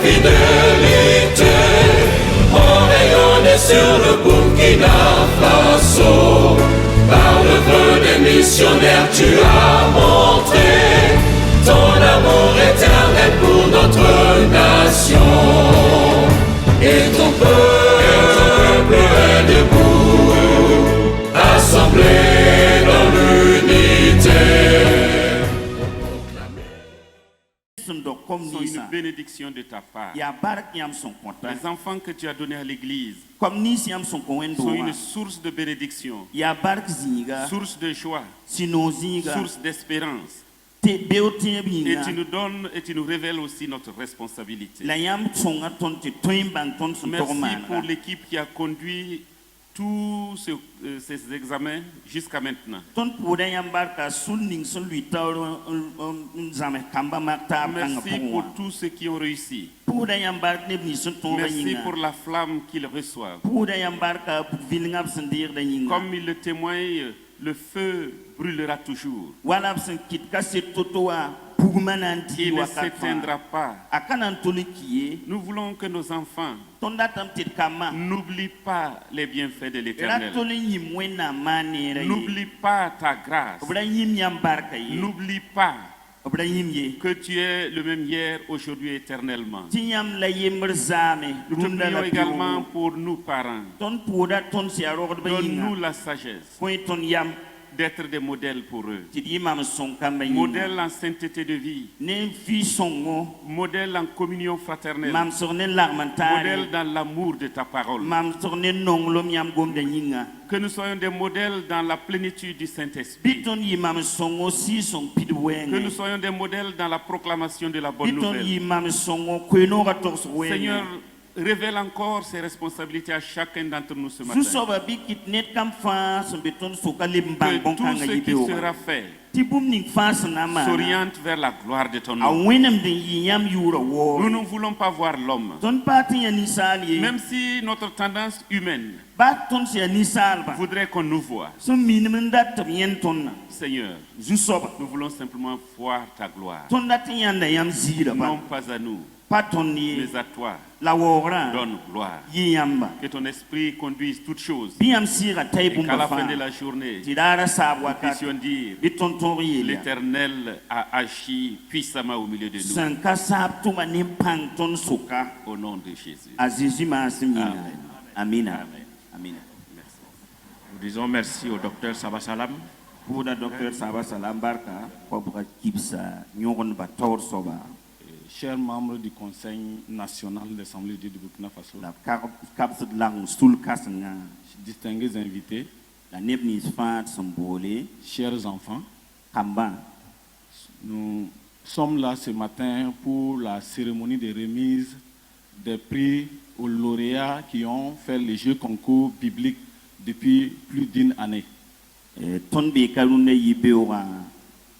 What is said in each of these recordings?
fidélité. On rayonne sur le Burkina Faso. Par l'œuvre des missionnaires, tu as montré ton amour éternel pour notre nation. Et ton peuple est debout, assemblé dans l'unité. Sont une bénédiction de ta part. Les enfants que tu as donnés à l'église sont une source de bénédiction, source de joie, source d'espérance. Et tu nous donnes et tu nous révèles aussi notre responsabilité. Merci pour l'équipe qui a conduit tous ces examens jusqu'à maintenant. Merci pour tous ceux qui ont réussi. Merci pour la flamme qu'ils reçoivent. Comme il le témoigne, le feu brûlera toujours. Il ne s'éteindra pas. Nous voulons que nos enfants n'oublient pas les bienfaits de l'Éternel. N'oublie pas ta grâce. N'oublie pas que tu es le même hier, aujourd'hui, éternellement. Nous te prions également pour nous parents. Donne-nous la sagesse d'être des modèles pour eux. Modèle en sainteté de vie. Modèle en communion fraternelle. Modèle dans l'amour de ta parole. Que nous soyons des modèles dans la plénitude du Saint-Esprit. Que nous soyons des modèles dans la proclamation de la bonne nouvelle. Seigneur, révèle encore ses responsabilités à chacun d'entre nous ce matin. Que tout ce qui sera fait s'oriente vers la gloire de ton nom. Nous ne voulons pas voir l'homme. Même si notre tendance humaine voudrait qu'on nous voie. Seigneur, nous voulons simplement voir ta gloire. Non pas à nous, mais à toi. Donne gloire. Que ton esprit conduise toutes choses. Et qu'à la fin de la journée, nous puissions dire: l'Éternel a agi puissamment au milieu de nous. Au nom de Jésus. Amen. Amen. Amen. Merci. Nous disons merci au docteur Saba Salam. Chers membres du Conseil national de l'Assemblée de Dieu du Burkina Faso, distingués invités, chers enfants, nous sommes là ce matin pour la cérémonie de remise des prix aux lauréats qui ont fait les Jeux concours bibliques depuis plus d'une année.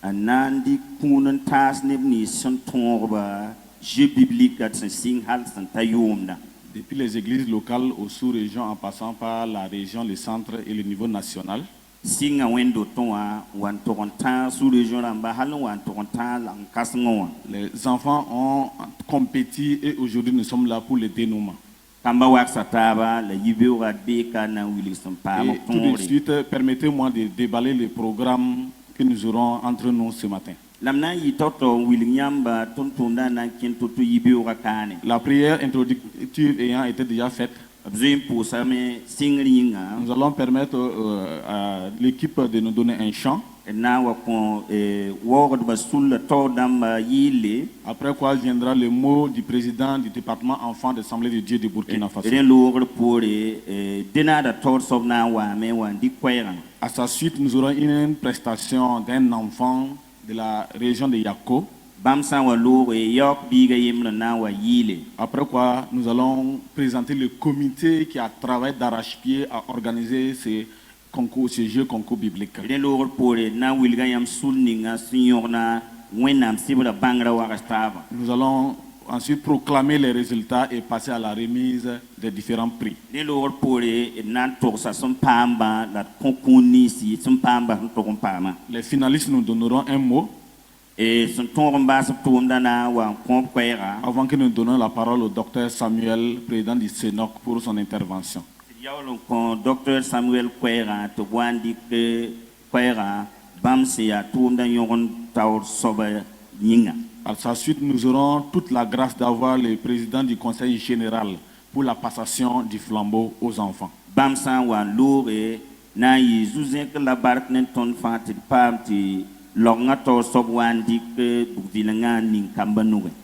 Anandi kunan tas nebni son tomba jeu biblique at sing hal santayumna. Depuis les églises locales aux sous-régions en passant par la région, le centre et le niveau national. Singa wendo tonwa wan toronta sous-région lamba hal wan toronta lang kasngo. Les enfants ont compétit et aujourd'hui nous sommes là pour le dénouement. Kamba wak sataba la yibeurat beka na Wilson pa. Et tout de suite permettez-moi de déballer le programme que nous aurons entre nous ce matin. La prière introductive ayant été déjà faite, nous allons permettre à l'équipe de nous donner un chant. Après quoi viendra le mot du président du département enfants de l'Assemblée de Dieu de Burkina Faso. À sa suite, nous aurons une prestation d'un enfant de la région de Yako. Après quoi, nous allons présenter le comité qui a travaillé d'arrache-pied à organiser ces concours, ces jeux concours bibliques. Nous allons ensuite proclamer les résultats et passer à la remise des différents prix. Les finalistes nous donneront un mot. Avant que nous donnions la parole au docteur Samuel, président du Sénoc, pour son intervention. Docteur Samuel Kwera, À sa suite, nous aurons toute la grâce d'avoir le président du Conseil général pour la passation du flambeau aux enfants.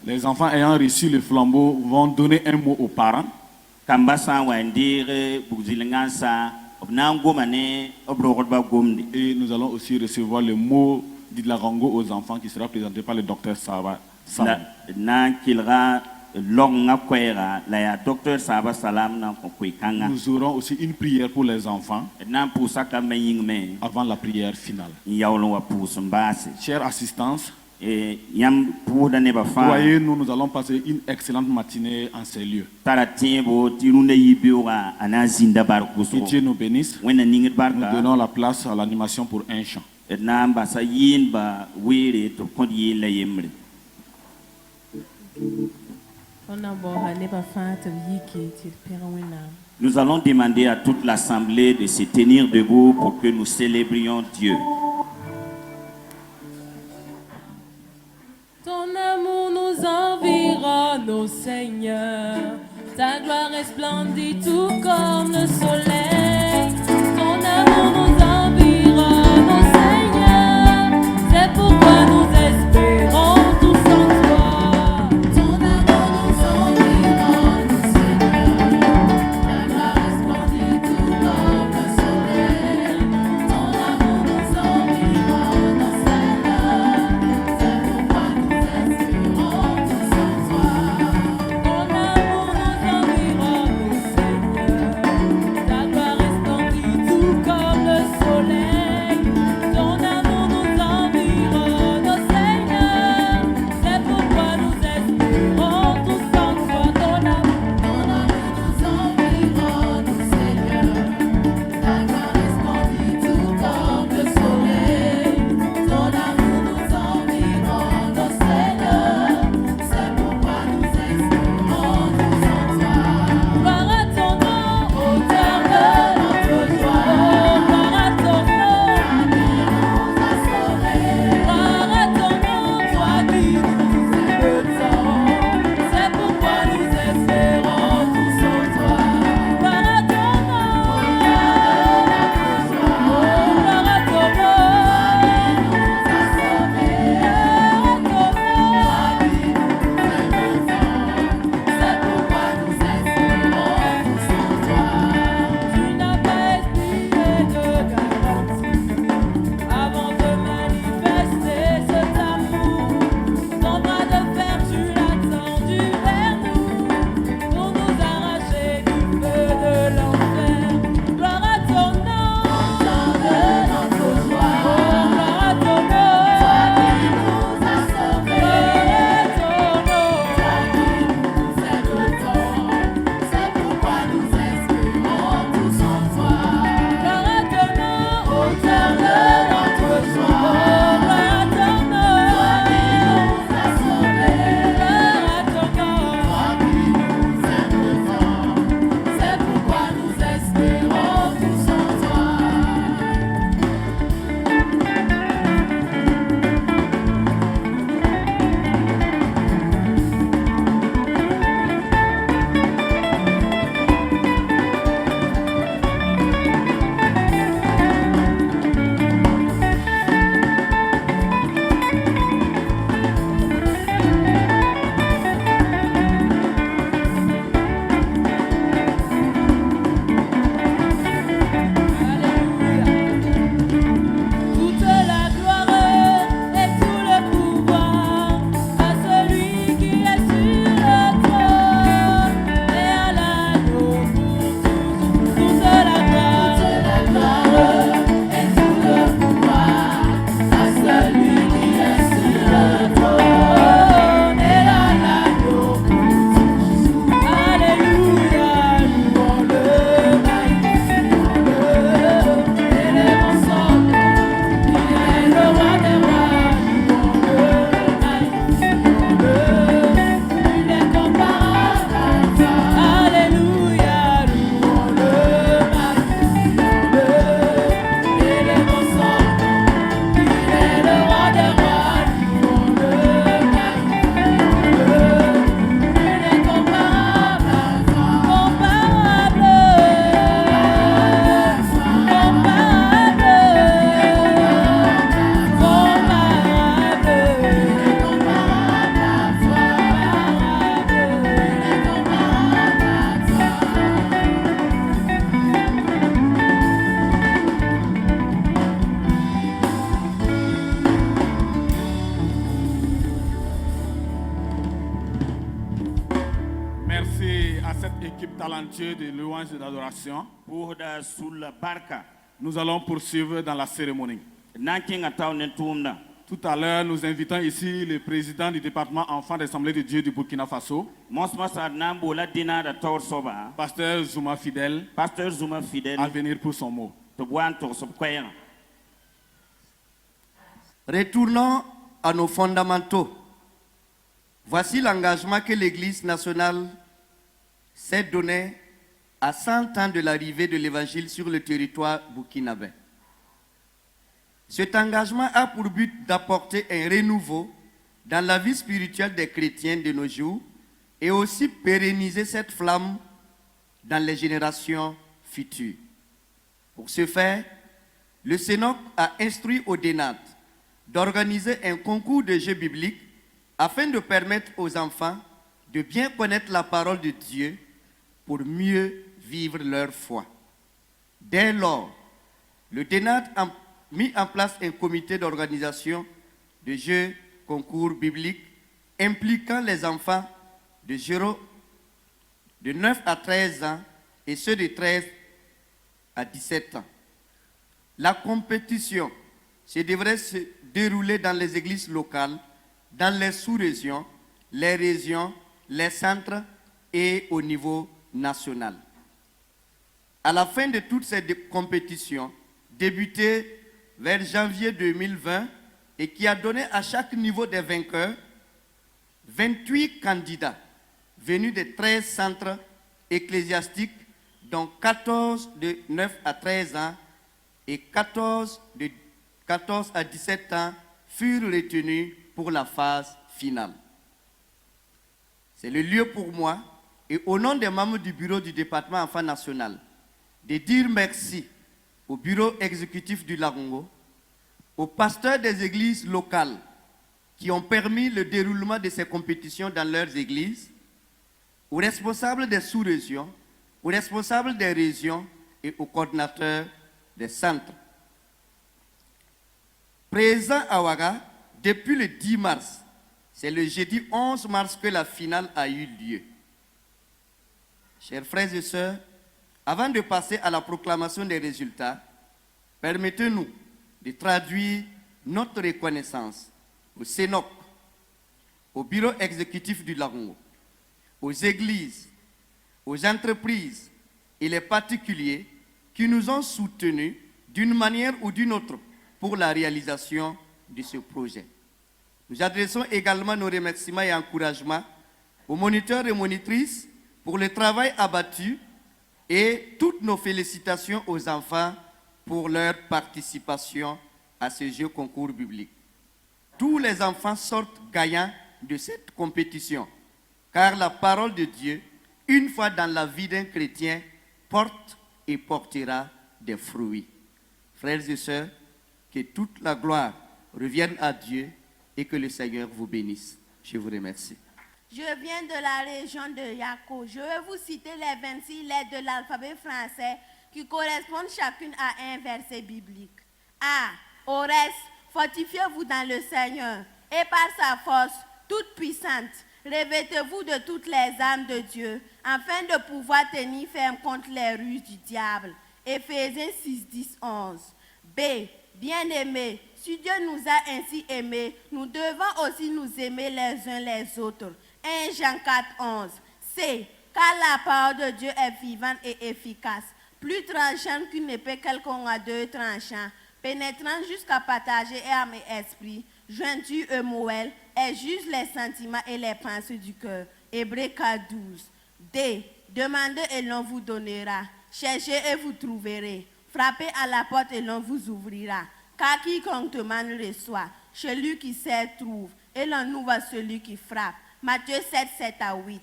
Les enfants ayant reçu le flambeau vont donner un mot aux parents. Et nous allons aussi recevoir le mot d'Idlarango aux enfants qui sera présenté par le docteur Saba. Nous aurons aussi une prière pour les enfants avant la prière finale. Chère assistance, croyez-nous, nous allons passer une excellente matinée en ces lieux. Que Dieu nous bénisse. Nous donnons la place à l'animation pour un chant. Nous allons demander à toute l'assemblée de se tenir debout pour que nous célébrions Dieu. Ton amour nous environne, ô Seigneur. Ta gloire resplendit tout comme le soleil. Ton amour nous environne, ô Seigneur. C'est pourquoi nous espérons tous en toi. Ton amour nous environne, ô Seigneur. Ta gloire resplendit tout comme le soleil. Ton amour nous environne, ô Seigneur. C'est pourquoi nous espérons tous en toi. Ton amour nous environne, ô Seigneur. chantien de louange et d'adoration, Pourda Sula Barka. nous allons poursuivre dans la cérémonie. Nankinga Town Toumna. Tout à l'heure, nous invitons ici le président du département Enfants d'Assemblée de Dieu du Burkina Faso, Pasteur Zuma Fidèle, à venir pour son mot. Retournons à nos fondamentaux. Voici l'engagement que l'Église nationale s'est donné à 100 ans de l'arrivée de l'Évangile sur le territoire burkinabé. Cet engagement a pour but d'apporter un renouveau dans la vie spirituelle des chrétiens de nos jours et aussi pérenniser cette flamme dans les générations futures. Pour ce faire, le Sénoc a instruit au DENAT d'organiser un concours de jeux bibliques afin de permettre aux enfants de bien connaître la parole de Dieu pour mieux vivre leur foi. Dès lors, le DENAT a mis en place un comité d'organisation de jeux concours bibliques impliquant les enfants de 9 à 13 ans et ceux de 13 à 17 ans. La compétition devrait se dérouler dans les églises locales, dans les sous-régions, les régions, les centres et au niveau national. À la fin de toutes ces compétitions, débutées vers janvier 2020 et qui a donné à chaque niveau des vainqueurs 28 candidats venus de 13 centres ecclésiastiques, dont 14 de 9 à 13 ans et 14 de 14 à 17 ans furent retenus pour la phase finale. C'est le lieu pour moi, et au nom des membres du bureau du département Enfants National, de dire merci au bureau exécutif du Larongo, aux pasteurs des églises locales qui ont permis le déroulement de ces compétitions dans leurs églises, aux responsables des sous-régions, aux responsables des régions et aux coordinateurs des centres. Présent à Ouaga, depuis le 10 mars, c'est le jeudi 11 mars que la finale a eu lieu. Chers frères et sœurs, avant de passer à la proclamation des résultats, permettez-nous de traduire notre reconnaissance au Sénoc, au bureau exécutif du Larongo, aux églises, aux entreprises et les particuliers qui nous ont soutenus d'une manière ou d'une autre pour la réalisation de ce projet. Nous adressons également nos remerciements et encouragements aux moniteurs et monitrices pour le travail abattu et toutes nos félicitations aux enfants pour leur participation à ce jeu concours biblique. Tous les enfants sortent gagnants de cette compétition, car la parole de Dieu, une fois dans la vie d'un chrétien, porte et portera des fruits. Frères et sœurs, que toute la gloire revienne à Dieu et que le Seigneur vous bénisse. Je vous remercie. Je viens de la région de Yako. Je vais vous citer les 26 lettres de l'alphabet français qui correspondent chacune à un verset biblique. A. Au reste, fortifiez-vous dans le Seigneur et par sa force toute puissante, revêtez-vous de toutes les armes de Dieu afin de pouvoir tenir ferme contre les ruses du diable. Éphésiens 6, 10, 11. B. Bien-aimés, si Dieu nous a ainsi aimés, nous devons aussi nous aimer les uns les autres. 1 Jean 4, 11. C. Car la parole de Dieu est vivante et efficace, plus tranchante qu'une épée quelconque à 2 tranchants, pénétrant jusqu'à partager âme et esprit, jointure et moelle, et juge les sentiments et les pensées du cœur. Hébreux 4, 12. D. Demandez et l'on vous donnera. Cherchez et vous trouverez. Frappez à la porte et l'on vous ouvrira. Car quiconque demande reçoit. Celui qui sait trouve. Et l'on ouvre celui qui frappe. Matthieu 7, 7 à 8.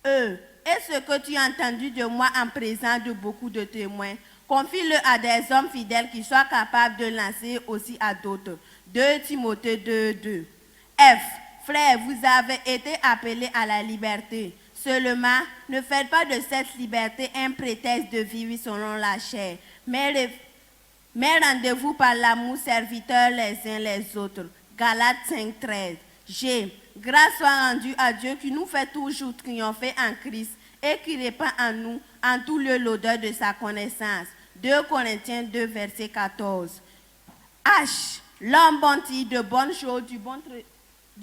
E. Et ce que tu as entendu de moi en présence de beaucoup de témoins, confie-le à des hommes fidèles qui soient capables de lancer aussi à d'autres. 2 Timothée 2, 2. F. Frères, vous avez été appelés à la liberté. Seulement, ne faites pas de cette liberté un prétexte de vivre selon la chair, mais rendez-vous par l'amour serviteurs les uns les autres. Galates 5, 13. G. Grâce soit rendue à Dieu qui nous fait toujours triompher en Christ et qui répand en nous en tout lieu l'odeur de sa connaissance. 2 Corinthiens 2, verset 14. H. L'homme bâtit de bonnes choses du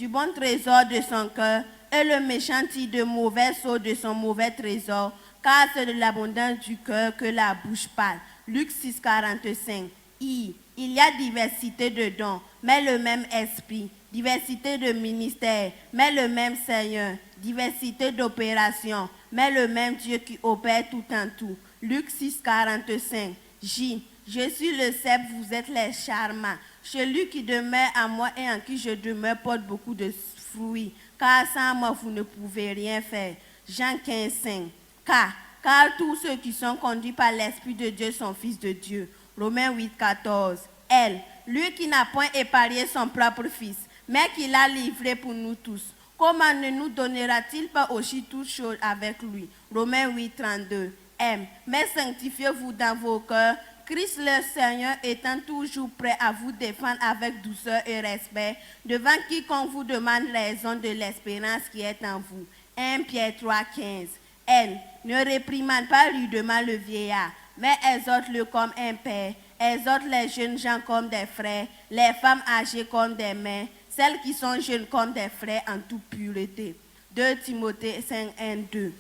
bon trésor de son cœur, et le méchant tire de mauvaises choses de son mauvais trésor, car c'est de l'abondance du cœur que la bouche parle. Luc 6, 45. I. Il y a diversité de dons, mais le même esprit. Diversité de ministères, mais le même Seigneur. Diversité d'opérations, mais le même Dieu qui opère tout en tout. Luc 6, 45. J. Je suis le cep, vous êtes les charmants. Celui qui demeure à moi et en qui je demeure porte beaucoup de fruits, car sans moi vous ne pouvez rien faire. Jean 15, 5. Car tous ceux qui sont conduits par l'Esprit de Dieu sont fils de Dieu. Romains 8, 14. L. Lui qui n'a point épargné son propre fils, mais qui l'a livré pour nous tous. Comment ne nous donnera-t-il pas aussi toutes choses avec lui? Romains 8, 32. M. Mais sanctifiez-vous dans vos cœurs, Christ le Seigneur étant toujours prêt à vous défendre avec douceur et respect, devant quiconque vous demande raison de l'espérance qui est en vous. 1 Pierre 3, 15. N. Ne réprimande pas rudement le vieillard, mais exhorte-le comme un père, exhorte les jeunes gens comme des frères, les femmes âgées comme des mères, celles qui sont jeunes comme des frères en toute pureté. 2 Timothée 5, 1, 2.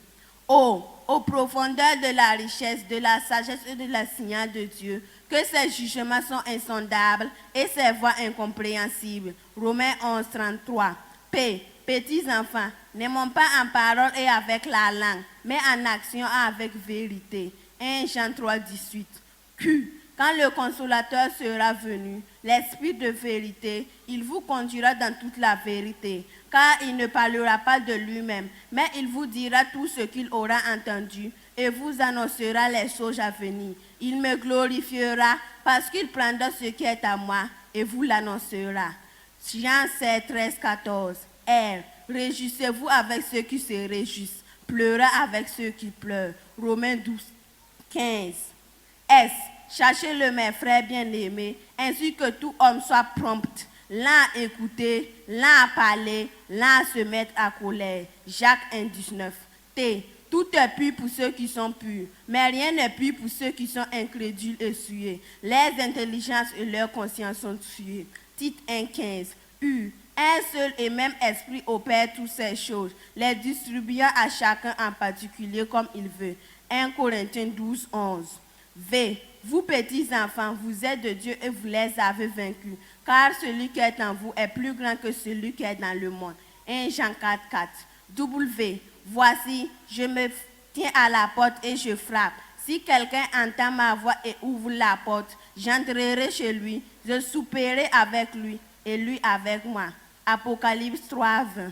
Aux profondeurs de la richesse, de la sagesse et de la signal de Dieu, que ses jugements sont insondables et ses voies incompréhensibles. Romains 11, 33. P. Petits enfants, n'aimons pas en parole et avec la langue, mais en action et avec vérité. 1 Jean 3, 18. Q. Quand le consolateur sera venu, l'Esprit de vérité, il vous conduira dans toute la vérité, car il ne parlera pas de lui-même, mais il vous dira tout ce qu'il aura entendu et vous annoncera les choses à venir. Il me glorifiera parce qu'il prendra ce qui est à moi et vous l'annoncera. Jean 7, 13, 14. R. Réjouissez-vous avec ceux qui se réjouissent, pleurez avec ceux qui pleurent. Romains 12, 15. S. Cherchez-le, mes frères bien-aimés, ainsi que tout homme soit prompt, l'un à écouter, l'un à parler, l'un à se mettre à colère. Jacques 1, 19. T. Tout est pur pour ceux qui sont purs, mais rien n'est pur pour ceux qui sont incrédules et souillés. Leurs intelligences et leurs consciences sont souillées. Tite 1, 15. U. Un seul et même esprit opère toutes ces choses, les distribuant à chacun en particulier comme il veut. 1 Corinthiens 12, 11. V. Vous petits enfants, vous êtes de Dieu et vous les avez vaincus, car celui qui est en vous est plus grand que celui qui est dans le monde. 1 Jean 4, 4. W. Voici, je me tiens à la porte et je frappe. Si quelqu'un entend ma voix et ouvre la porte, j'entrerai chez lui, je souperai avec lui et lui avec moi. Apocalypse 3, 20.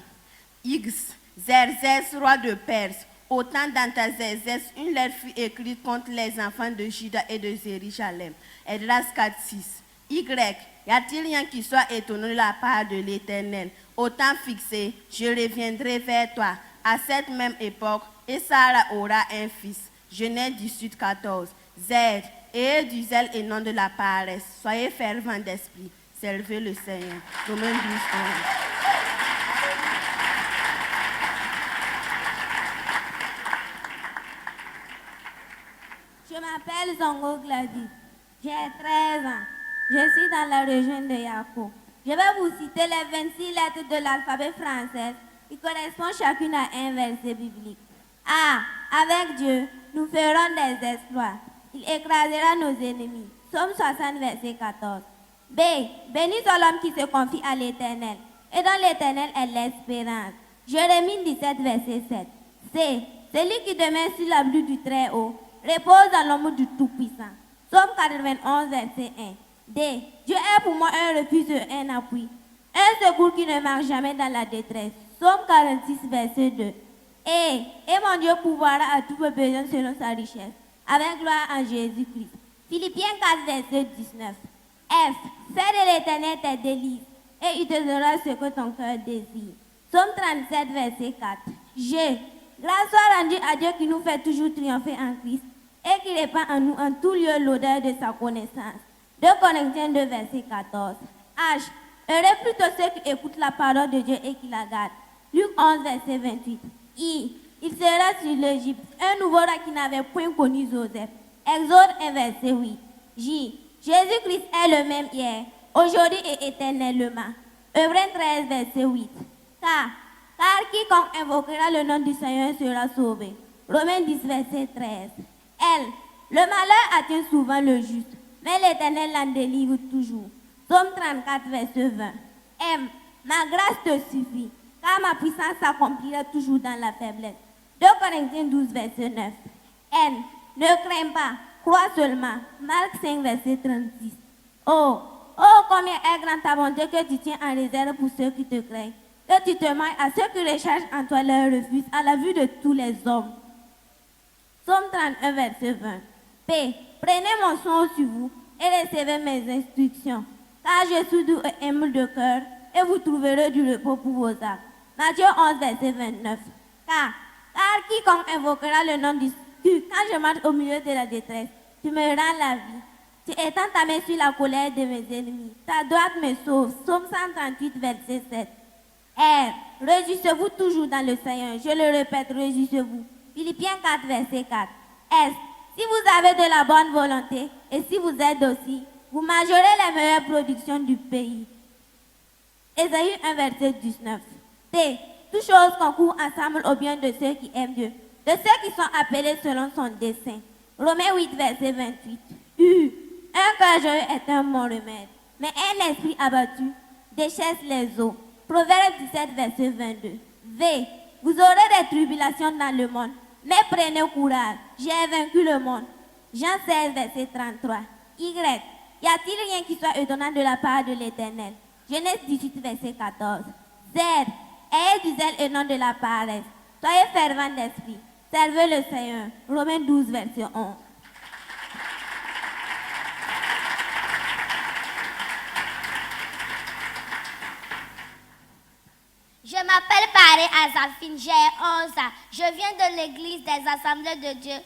X. Xerxès, roi de Perse. Au temps d'Artaxerxès, une lettre fut écrite contre les enfants de Juda et de Jérusalem. Esdras 4, 6. Y. Y a-t-il rien qui soit étonnant de la part de l'Éternel? Au temps fixé, je reviendrai vers toi. À cette même époque, et Sarah aura un fils. Genèse 18, 14. Z. Ayez du zèle et non de la paresse. Soyez fervents d'esprit. Servez le Seigneur. Romains 12, 11. Je m'appelle Zongo Gladys. J'ai 13 ans. Je suis dans la région de Yako. Je vais vous citer les 26 lettres de l'alphabet français qui correspondent chacune à un verset biblique. A. Avec Dieu, nous ferons des exploits. Il écrasera nos ennemis. Psaume 60, verset 14. B. Béni soit l'homme qui se confie à l'Éternel. Et dans l'Éternel est l'espérance. Jérémie 17, verset 7. C. Celui qui demeure sur l'abri du Très-Haut repose dans l'ombre du Tout-Puissant. Psaume 91, verset 1. D. Dieu est pour moi un refuge et un appui, un secours qui ne marche jamais dans la détresse. Psaume 46, verset 2. Et mon Dieu pourvoira à tous vos besoins selon sa richesse, avec gloire en Jésus-Christ. Philippiens 4, verset 19. F. Fais de l'Éternel tes délices, et il te donnera ce que ton cœur désire. Psaume 37, verset 4. G. Grâce soit rendue à Dieu qui nous fait toujours triompher en Christ et qui répand en nous en tout lieu l'odeur de sa connaissance. 2 Corinthiens 2, verset 14. H. Heureux plutôt ceux qui écoutent la parole de Dieu et qui la gardent. Luc 11, verset 28. I. il sera sur l'Égypte, un nouveau roi qui n'avait point connu Joseph. Exode 1, verset 8. J. Jésus-Christ est le même hier, aujourd'hui et éternellement. Hébreux 13, verset 8. Car quiconque invoquera le nom du Seigneur sera sauvé. Romains 10, verset 13. L. Le malheur atteint souvent le juste, mais l'Éternel l'en délivre toujours. Psaume 34, verset 20. M. Ma grâce te suffit, car ma puissance s'accomplira toujours dans la faiblesse. 2 Corinthiens 12, verset 9. N. Ne crains pas, crois seulement. Marc 5, verset 36. Oh, combien est grande ta bonté que tu tiens en réserve pour ceux qui te craignent, que tu te mailles à ceux qui recherchent en toi leur refus à la vue de tous les hommes. Psaume 31, verset 20. P. Prenez mon son sur vous et recevez mes instructions, car je suis doux et humble de cœur, et vous trouverez du repos pour vos âmes. Matthieu 11, verset 29. Car quiconque invoquera le nom du Seigneur, quand je marche au milieu de la détresse, tu me rends la vie. Tu étends ta main sur la colère de mes ennemis. Ta droite me sauve. Psaume 138, verset 7. R. Réjouissez-vous toujours dans le Seigneur. Je le répète, réjouissez-vous. Philippiens 4, verset 4. S. Si vous avez de la bonne volonté et si vous êtes aussi, vous mangerez les meilleures productions du pays. Ésaïe 1, verset 19. T. Toutes choses concourent ensemble au bien de ceux qui aiment Dieu, de ceux qui sont appelés selon son dessein. Romains 8, verset 28. U. Un cœur joyeux est un bon remède, mais un esprit abattu déchaisse les os. Proverbe 17, verset 22. V. Vous aurez des tribulations dans le monde, mais prenez courage, j'ai vaincu le monde. Jean 16, verset 33. Y. Y a-t-il rien qui soit étonnant de la part de l'Éternel? Genèse 18, verset 14. Z. Ayez du zèle et non de la paresse. Soyez fervents d'esprit. Servez le Seigneur. Romains 12, verset 11. Je m'appelle Paré Azafine, j'ai 11 ans. Je viens de l'église des Assemblées de Dieu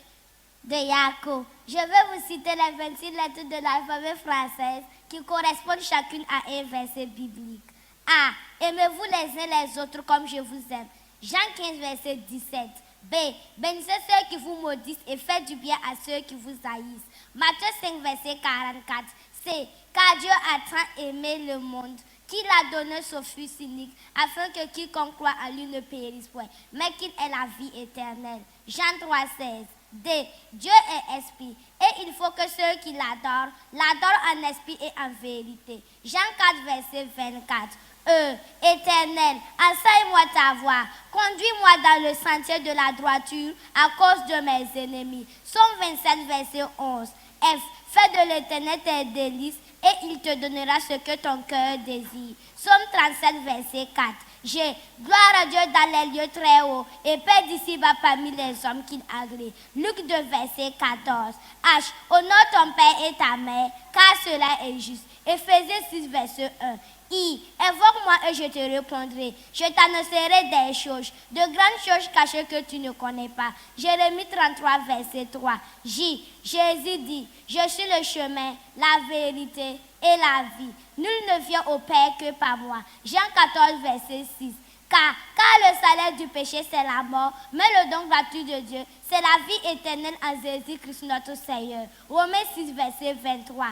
de Yako. Je vais vous citer les 26 lettres de l'alphabet français qui correspondent chacune à un verset biblique. A. Aimez-vous les uns les autres comme je vous aime. Jean 15, verset 17. B. Bénissez ceux qui vous maudissent et faites du bien à ceux qui vous haïssent. Matthieu 5, verset 44. C. Car Dieu a tant aimé le monde qu'il a donné son Fils unique, afin que quiconque croit à lui ne périsse point, mais qu'il ait la vie éternelle. Jean 3, 16. D. Dieu est esprit, et il faut que ceux qui l'adorent en esprit et en vérité. Jean 4, verset 24. E. Éternel, enseigne-moi ta voie, conduis-moi dans le sentier de la droiture à cause de mes ennemis. Psaume 27, verset 11. F. Fais de l'Éternel tes délices, et il te donnera ce que ton cœur désire. Psaume 37, verset 4. G. Gloire à Dieu dans les lieux très hauts, et paix d'ici-bas parmi les hommes qu'il agrée. Luc 2, verset 14. H. Honore ton père et ta mère, car cela est juste. Éphésiens 6, verset 1. I. Invoque-moi et je te répondrai. Je t'annoncerai des choses, de grandes choses cachées que tu ne connais pas. Jérémie 33, verset 3. J. Jésus dit, je suis le chemin, la vérité et la vie. Nul ne vient au Père que par moi. Jean 14, verset 6. Car le salaire du péché, c'est la mort, mais le don gratuit de Dieu, c'est la vie éternelle en Jésus-Christ notre Seigneur. Romains 6, verset 23.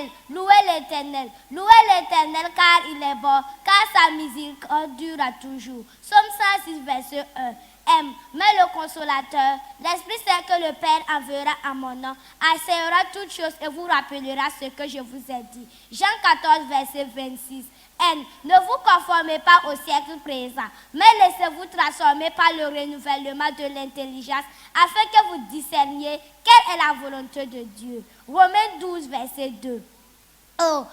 L. Louez l'Éternel, car il est bon, car sa miséricorde durera toujours. Psaume 106, verset 1. M. Mais le consolateur, l'Esprit Saint que le Père enverra à mon nom, enseignera toutes choses et vous rappellera ce que je vous ai dit. Jean 14, verset 26. N. Ne vous conformez pas au siècle présent, mais laissez-vous transformer par le renouvellement de l'intelligence, afin que vous discerniez quelle est la volonté de Dieu. Romains 12, verset 2. Oh,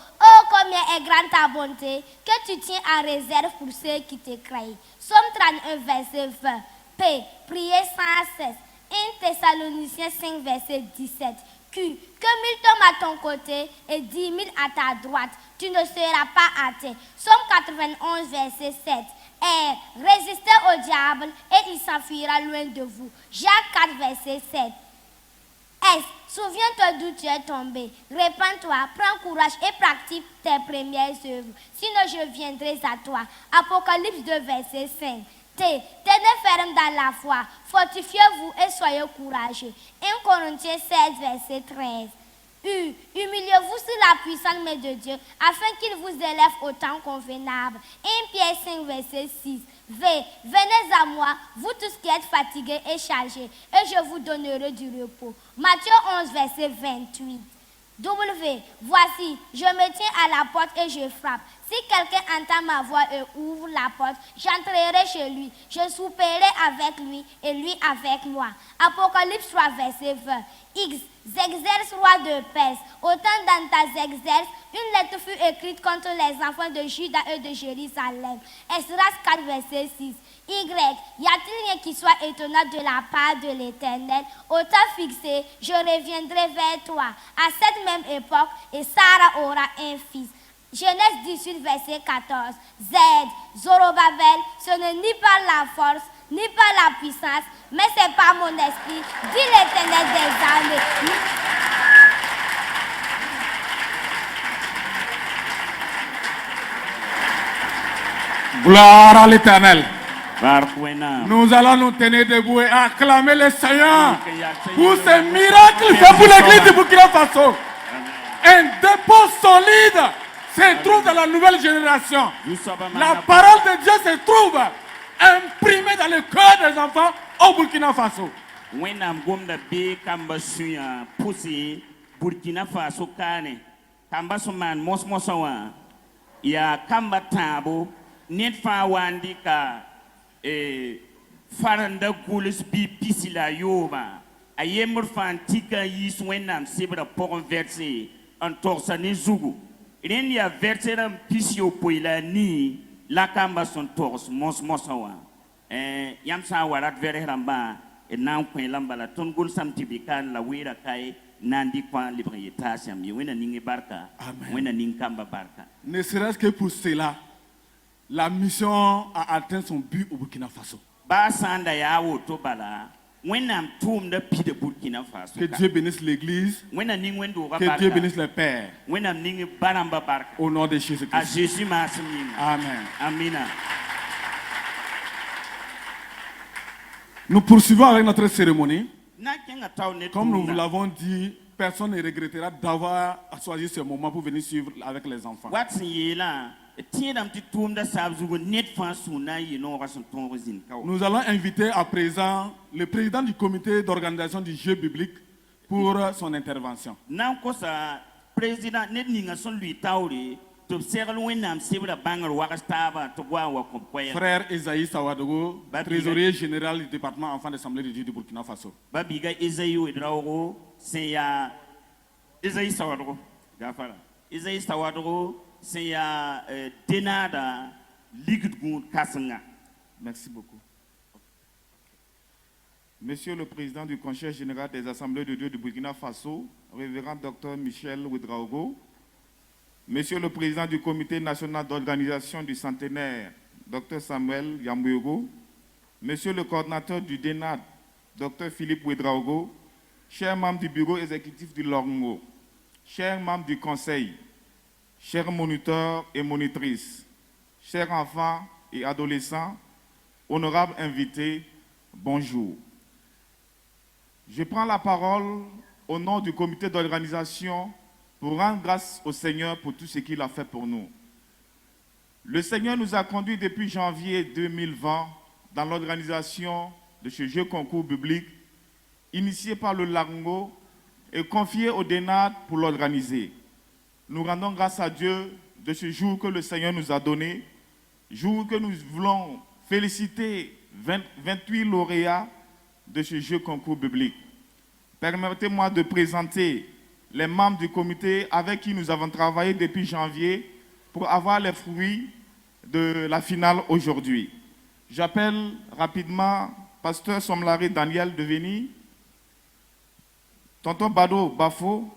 combien est grande ta bonté, que tu tiens en réserve pour ceux qui te craignent. Psaume 31, verset 20. P. Priez sans cesse. 1 Thessaloniciens 5, verset 17. Q. Que 1000 tombent à ton côté et 10 000 à ta droite, tu ne seras pas atteint. Psaume 91, verset 7. R. Résistez au diable et il s'enfuira loin de vous. Jacques 4, verset 7. S. Souviens-toi d'où tu es tombé. Répands-toi, prends courage et pratique tes premières œuvres. Sinon je viendrai à toi. Apocalypse 2, verset 5. Tenez ferme dans la foi, fortifiez-vous et soyez courageux. 1 Corinthiens 16, verset 13. Humiliez-vous sur la puissante main de Dieu, afin qu'il vous élève au temps convenable. 1 Pierre 5, verset 6. Venez à moi, vous tous qui êtes fatigués et chargés, et je vous donnerai du repos. Matthieu 11, verset 28. Voici, je me tiens à la porte et je frappe. Si quelqu'un entend ma voix et ouvre la porte, j'entrerai chez lui. Je souperai avec lui et lui avec moi. Apocalypse 3, verset 20. Exerce, roi de Perse. Autant dans ta exerce, une lettre fut écrite contre les enfants de Juda et de Jérusalem. Esdras 4, verset 6. Y a-t-il rien qui soit étonnant de la part de l'Éternel? Au temps fixé, je reviendrai vers toi. À cette même époque, et Sarah aura un fils. Genèse 18, verset 14. Zorobabel, ce n'est ni par la force, ni par la puissance, mais c'est par mon esprit, dit l'Éternel des armées. Gloire à l'Éternel. Nous allons nous tenir debout et acclamer le Seigneur pour ces miracles faits pour l'église de Burkina Faso. Un dépôt solide se trouve dans la nouvelle génération. La parole de Dieu se trouve imprimée dans le cœur des enfants au Burkina Faso. Burkina Faso kane kamba suman mosmosawa ya kamba tabo net fa wandika faranda gulis bi pisila yoba ayemur fantika yis wenam sibra pokon verse en torsani zugu ren ya verse ram pisio poila ni la kamba son tors mosmosawa yamsa warat vere ramba nan kwen lambala ton gul samtibikan la wira kai nandi kwa libreta siam wena ningi barka wena ninkamba barka. Ne serait-ce que pour cela, la mission a atteint son but au Burkina Faso. Ba sanda ya woto bala wena mtum de pide Burkina Faso. Que Dieu bénisse l'église. Wena ning wendo barka. Que Dieu bénisse les pères. Wena ningi baramba barka. Au nom de Jésus-Christ. À Jésus masim. Amen. Amina. Nous poursuivons avec notre cérémonie. Comme nous vous l'avons dit, personne ne regrettera d'avoir choisi ce moment pour venir suivre avec les enfants. Nous allons inviter à présent le président du comité d'organisation du jeu biblique pour son intervention. Frère Esaïe Sawadogo, trésorier général du département enfants d'Assemblée de Dieu du Burkina Faso. Babiga Esaïe Ouedraogo, c'est ya Esaïe Sawadogo. Esaïe Sawadogo, c'est ya Denada Ligudgoun Kassanga. Merci beaucoup. Monsieur le président du Conseil général des Assemblées de Dieu du Burkina Faso, révérend Dr Michel Ouedraogo, Monsieur le président du comité national d'organisation du centenaire, Dr Samuel Yambouyogo, Monsieur le coordinateur du DENAD, Dr Philippe Ouedraogo, chers membres du bureau exécutif du Lorngo, chers membres du conseil, chers moniteurs et monitrices, chers enfants et adolescents, honorables invités, bonjour. Je prends la parole au nom du comité d'organisation pour rendre grâce au Seigneur pour tout ce qu'il a fait pour nous. Le Seigneur nous a conduits depuis janvier 2020 dans l'organisation de ce jeu concours biblique initié par le Lorngo et confié au DENAD pour l'organiser. Nous rendons grâce à Dieu de ce jour que le Seigneur nous a donné, jour que nous voulons féliciter 28 lauréats de ce jeu concours biblique. Permettez-moi de présenter les membres du comité avec qui nous avons travaillé depuis janvier pour avoir les fruits de la finale aujourd'hui. J'appelle rapidement Pasteur Somlaré Daniel Deveni, Tonton Bado Bafo,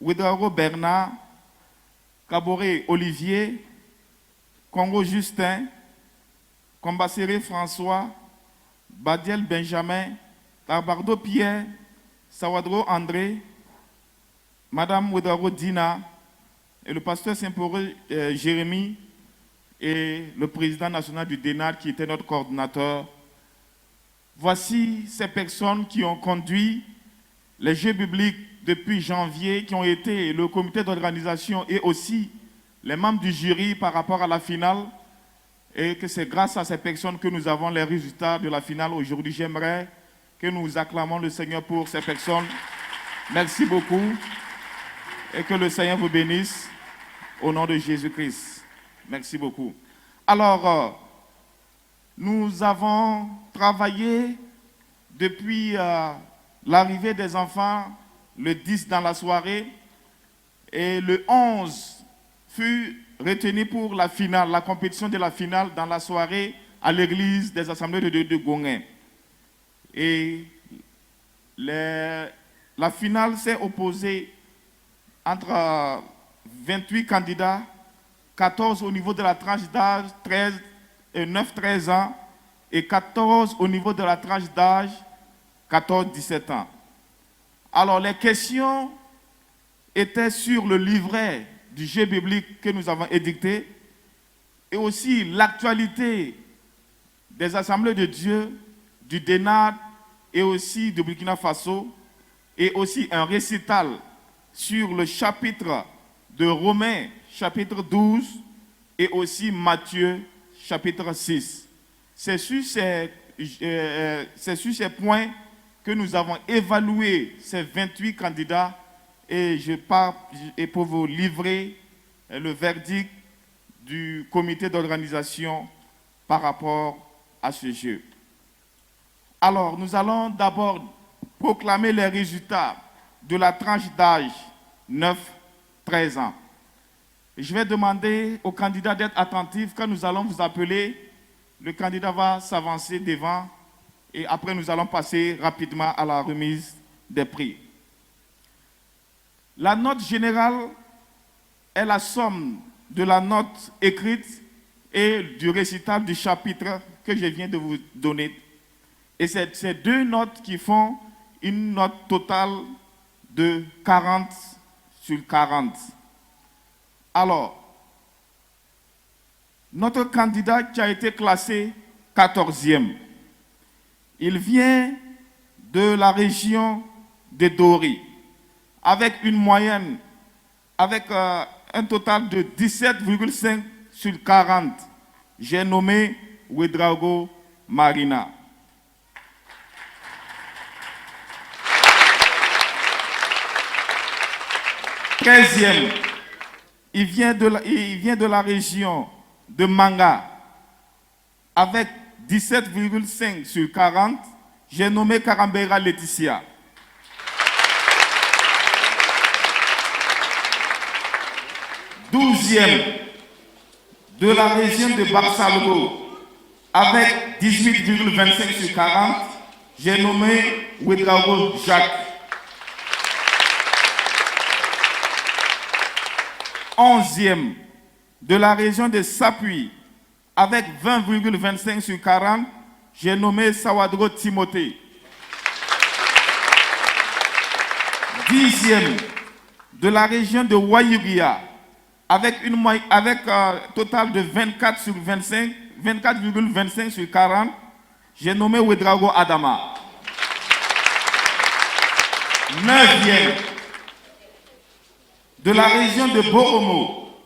Ouedraogo Bernard, Kaboré Olivier, Congo Justin, Combasséré François, Badiel Benjamin, Tarbardo Pierre, Sawadro André, Madame Ouedraogo Dina et le pasteur Saint-Poré Jérémie et le président national du DENAD qui était notre coordinateur. Voici ces personnes qui ont conduit les Jeux bibliques depuis janvier, qui ont été le comité d'organisation et aussi les membres du jury par rapport à la finale. Et que c'est grâce à ces personnes que nous avons les résultats de la finale aujourd'hui. J'aimerais que nous acclamons le Seigneur pour ces personnes. Merci beaucoup et que le Seigneur vous bénisse au nom de Jésus-Christ. Merci beaucoup. Alors, nous avons travaillé depuis l'arrivée des enfants le 10 dans la soirée et le 11 fut retenu pour la finale, la compétition de la finale dans la soirée à l'église des Assemblées de Dieu de Gonguin. Et la finale s'est opposée entre 28 candidats, 14 au niveau de la tranche d'âge 9-13 ans et 14 au niveau de la tranche d'âge 14-17 ans. Alors les questions étaient sur le livret du jeu biblique que nous avons édicté et aussi l'actualité des assemblées de Dieu, du DENAD et aussi de Burkina Faso et aussi un récital sur le chapitre de Romains, chapitre 12 et aussi Matthieu, chapitre 6. C'est sur ces points que nous avons évalué ces 28 candidats et je pars pour vous livrer le verdict du comité d'organisation par rapport à ce jeu. Alors, nous allons d'abord proclamer les résultats de la tranche d'âge 9-13 ans. Je vais demander aux candidats d'être attentifs. Quand nous allons vous appeler, le candidat va s'avancer devant et après nous allons passer rapidement à la remise des prix. La note générale est la somme de la note écrite et du récital du chapitre que je viens de vous donner. Et c'est ces deux notes qui font une note totale de 40 sur 40. Alors, notre candidat qui a été classé 14e, il vient de la région de Dori, avec une moyenne, avec un total de 17,5 sur 40. J'ai nommé Ouedraogo Marina. Treizième, il vient de la région de Manga, avec 17,5 sur 40. J'ai nommé Karambera Laetitia. 12e, de la région de Barsalgo, avec 18,25 sur 40. J'ai nommé Ouedraogo Jacques. 11e, de la région de Sapui, avec 20,25 sur 40, j'ai nommé Sawadro Timothée. 10e, de la région de Wayugia, avec un total de 24 sur 25, 24,25 sur 40, j'ai nommé Ouedraogo Adama. 9e, de la région de Boromo,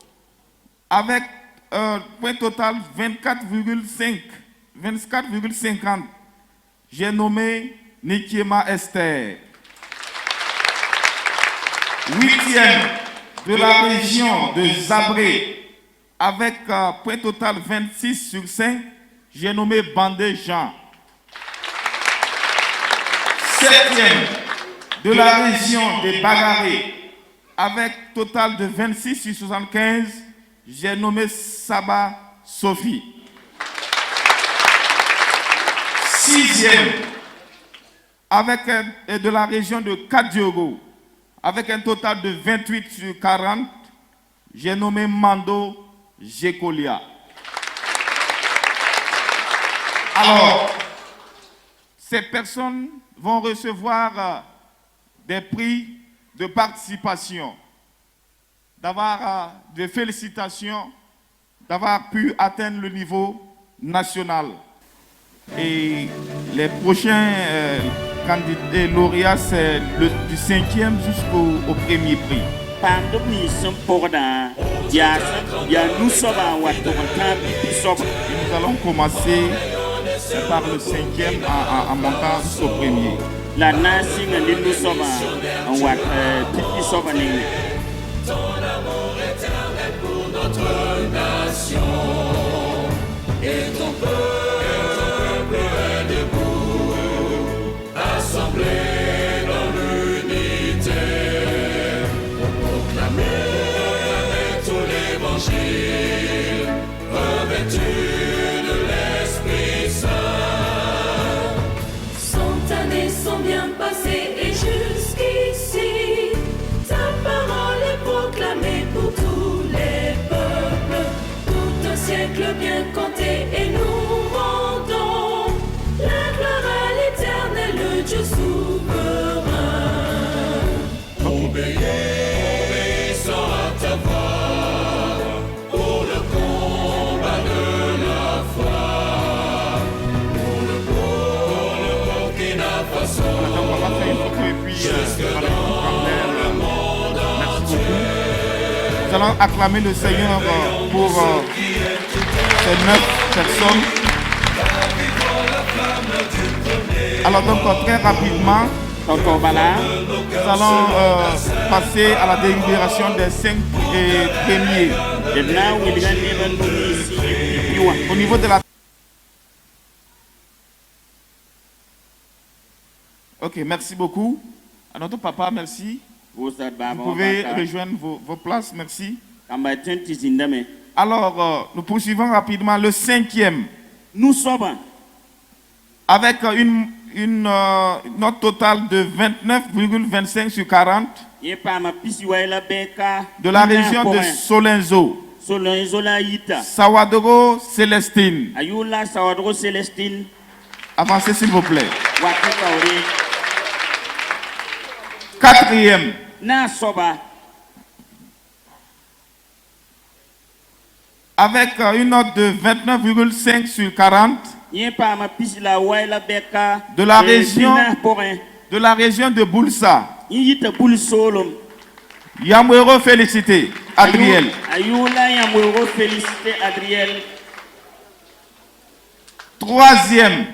avec un point total 24,50, j'ai nommé Nikiema Esther. 8e, de la région de Zabré, avec un point total 26 sur 5, j'ai nommé Bandé Jean. 7e, de la région de Bagaré, avec total de 26 sur 75, j'ai nommé Saba Sophie. 6e, de la région de Kadiogo, avec un total de 28 sur 40, j'ai nommé Mando Jekolia. Alors, ces personnes vont recevoir des prix de participation, d'avoir des félicitations, d'avoir pu atteindre le niveau national. Et les prochains candidats lauréats, c'est du 5e jusqu'au premier prix. Nous allons commencer par le 5e en montant jusqu'au premier. La nation de nous sommes en wat Ton amour éternel pour notre nation et ton peuple est debout, assemblé dans l'unité, pour proclamer tout l'évangile, revêtu de l'Esprit Saint. 100 années sont bien passées et jusqu'ici, ta parole est proclamée pour tous les peuples, tout un siècle bien compté et nous rendons la gloire à l'Éternel, le Dieu souverain. Obéissant à ta voix pour le combat de la foi, pour le Burkina Faso, jusque dans le monde entier. Nous allons acclamer le Seigneur pour ces 9 personnes. Alors donc très rapidement, nous allons passer à la délibération des 5 premiers. Au niveau de la... Ok, merci beaucoup. À notre papa, merci. Vous pouvez rejoindre vos places, merci. Alors, nous poursuivons rapidement le 5e. Nous sommes avec une note totale de 29,25 sur 40 de la région de Solenzo. Sawadoro Célestine. Avancez s'il vous plaît. 4e. Avec une note de 29,5 sur 40 de la région de Boulsa. Yamwero félicité, Adriel. Troisième,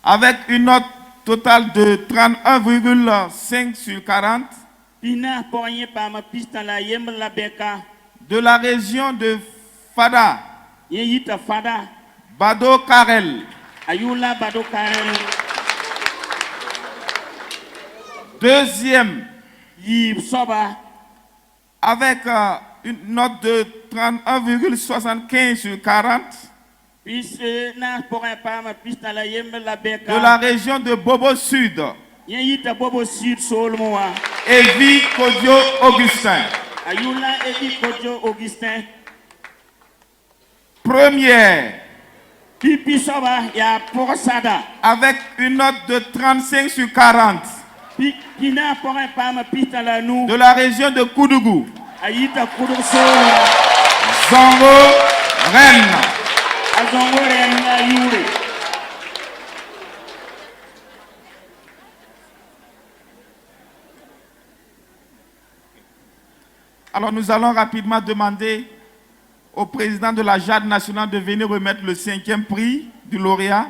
avec une note totale de 31,5 sur 40 de la région de Fada. Bado Karel. Deuxième, avec une note de 31,75 sur 40 de la région de Bobo Sud. Evi Kodio Augustin. Première, avec une note de 35 sur 40 de la région de Koudougou. Zongo Rennes. Alors nous allons rapidement demander au président de la JAD nationale de venir remettre le 5e prix du lauréat.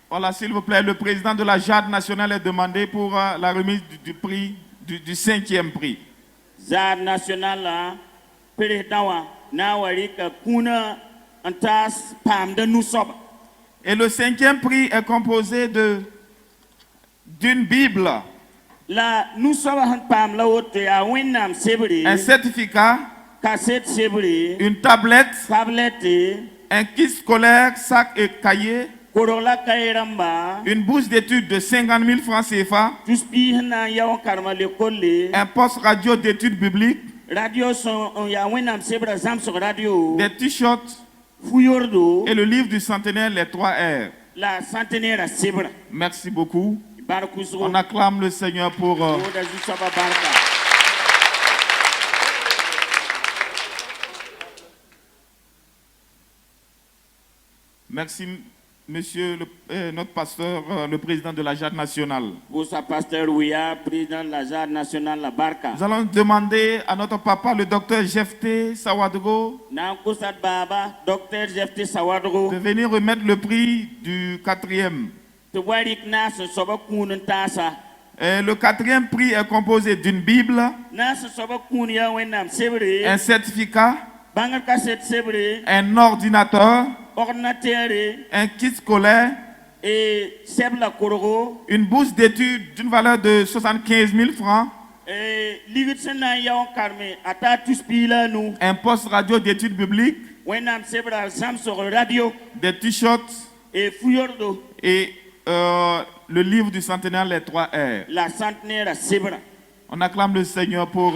Voilà, s'il vous plaît, le président de la JAD nationale est demandé pour la remise du prix, du 5e prix. JAD nationale, et le 5e prix est composé d'une Bible, un certificat, une tablette, un kit scolaire, sac et cahier, une bourse d'études de 50 000 francs CFA, un poste radio d'études bibliques, des t-shirts et le livre du centenaire, les 3 R. La centenaire à Sibra. Merci beaucoup. On acclame le Seigneur pour... Merci, monsieur notre pasteur, le président de la JAD nationale. Nous allons demander à notre papa, le docteur Jefté Sawadro, de venir remettre le prix du 4e. Le 4e prix est composé d'une Bible, un certificat, un ordinateur, un kit scolaire, une bourse d'études d'une valeur de 75 000 francs, un poste radio d'études bibliques, des t-shirts et le livre du centenaire, les 3 R. La centenaire à Sibra. On acclame le Seigneur pour...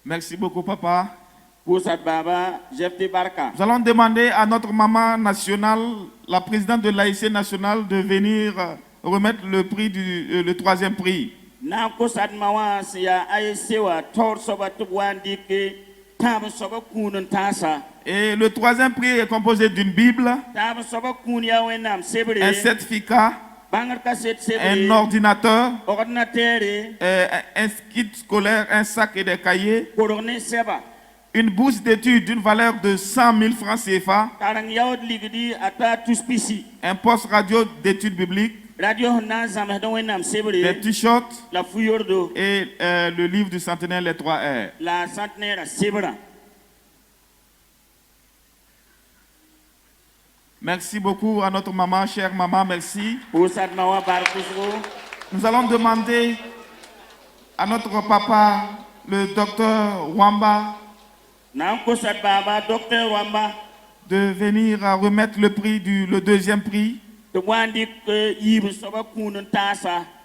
Merci beaucoup, papa. Nous allons demander à notre maman nationale, la présidente de l'AIC nationale, de venir remettre le prix le 3e prix. Et le 3e prix est composé d'une Bible, un certificat, un ordinateur, un kit scolaire, un sac et des cahiers, une bourse d'études d'une valeur de 100 000 francs CFA, un poste radio d'études bibliques, des t-shirts et le livre du centenaire, les 3 R. La centenaire à Sibra. Merci beaucoup à notre maman, chère maman, merci. Nous allons demander à notre papa, le docteur Wamba, de venir remettre le prix le 2e prix.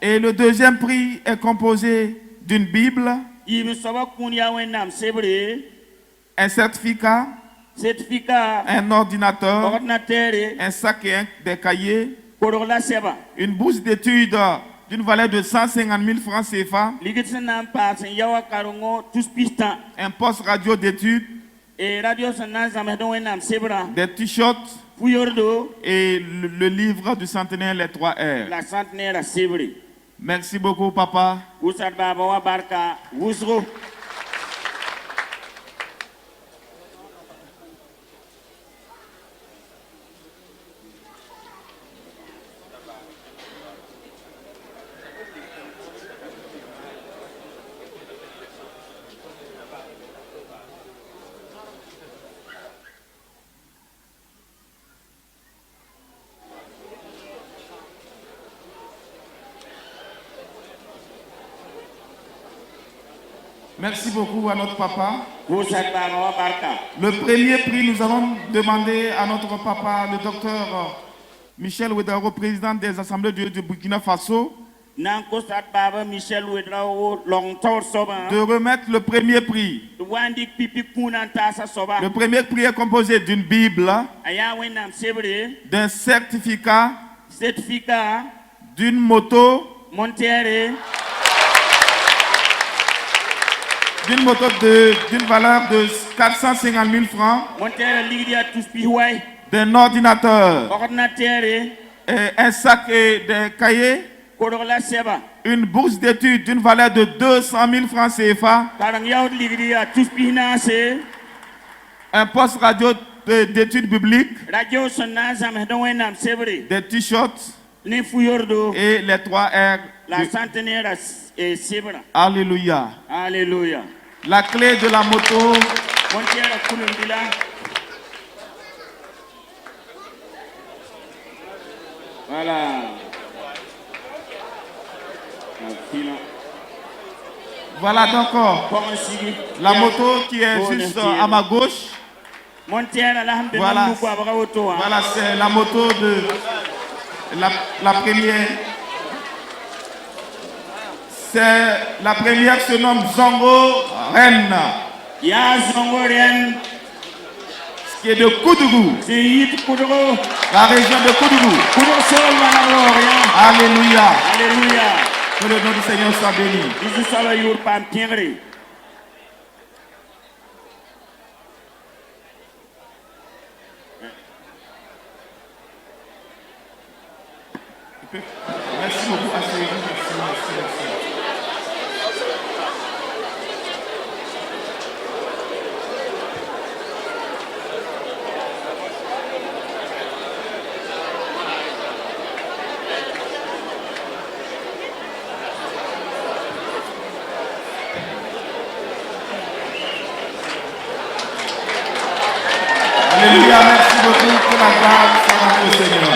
Et le 2e prix est composé d'une Bible, un certificat, un ordinateur, un sac et des cahiers, une bourse d'études d'une valeur de 150 000 francs CFA, un poste radio d'études, des t-shirts et le livre du centenaire, les 3 R. La centenaire à Sibri. Merci beaucoup, papa. Merci beaucoup à notre papa. Le premier prix, nous allons demander à notre papa, le docteur Michel Ouedraogo, président des Assemblées de Dieu de Burkina Faso, de remettre le premier prix. Le premier prix est composé d'une Bible, d'un certificat, d'une moto, d'une moto d'une valeur de 450 000 francs, d'un ordinateur, un sac et des cahiers, une bourse d'études d'une valeur de 200 000 francs CFA, un poste radio d'études bibliques, des t-shirts et les 3 R. La centenaire et Sibra. Alléluia. Alléluia. La clé de la moto. Voilà. Voilà donc la moto qui est juste à ma gauche. Voilà, voilà c'est la moto de la première. La première se nomme Zongo Ren. qui est de Koudougou. La région de Koudougou. Alléluia. Alléluia. Que le nom du Seigneur soit béni. Merci beaucoup à ces gens. Alléluia, merci beaucoup pour la grâce du Seigneur.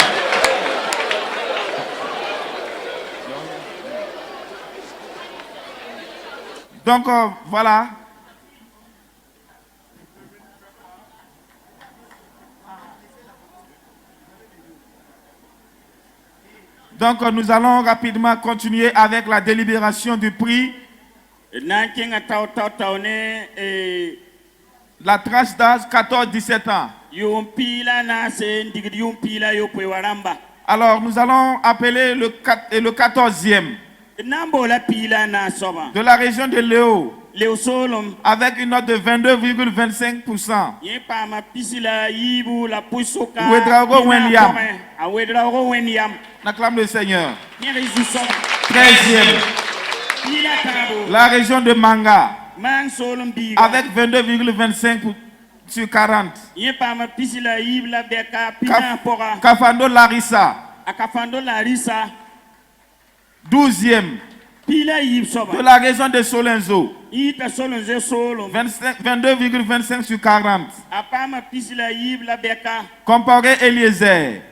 Donc voilà. Donc nous allons rapidement continuer avec la délibération du prix. La tranche d'âge 14-17 ans. Alors nous allons appeler le 14e. De la région de Léo. Avec une note de 22,25%. Ouedraogo Wenyam. Acclame le Seigneur. 13e. La région de Manga. Avec 22,25 sur 40. Kafando Larissa. 12e. De la région de Solenzo. 22,25 sur 40. Comparé Eliezer.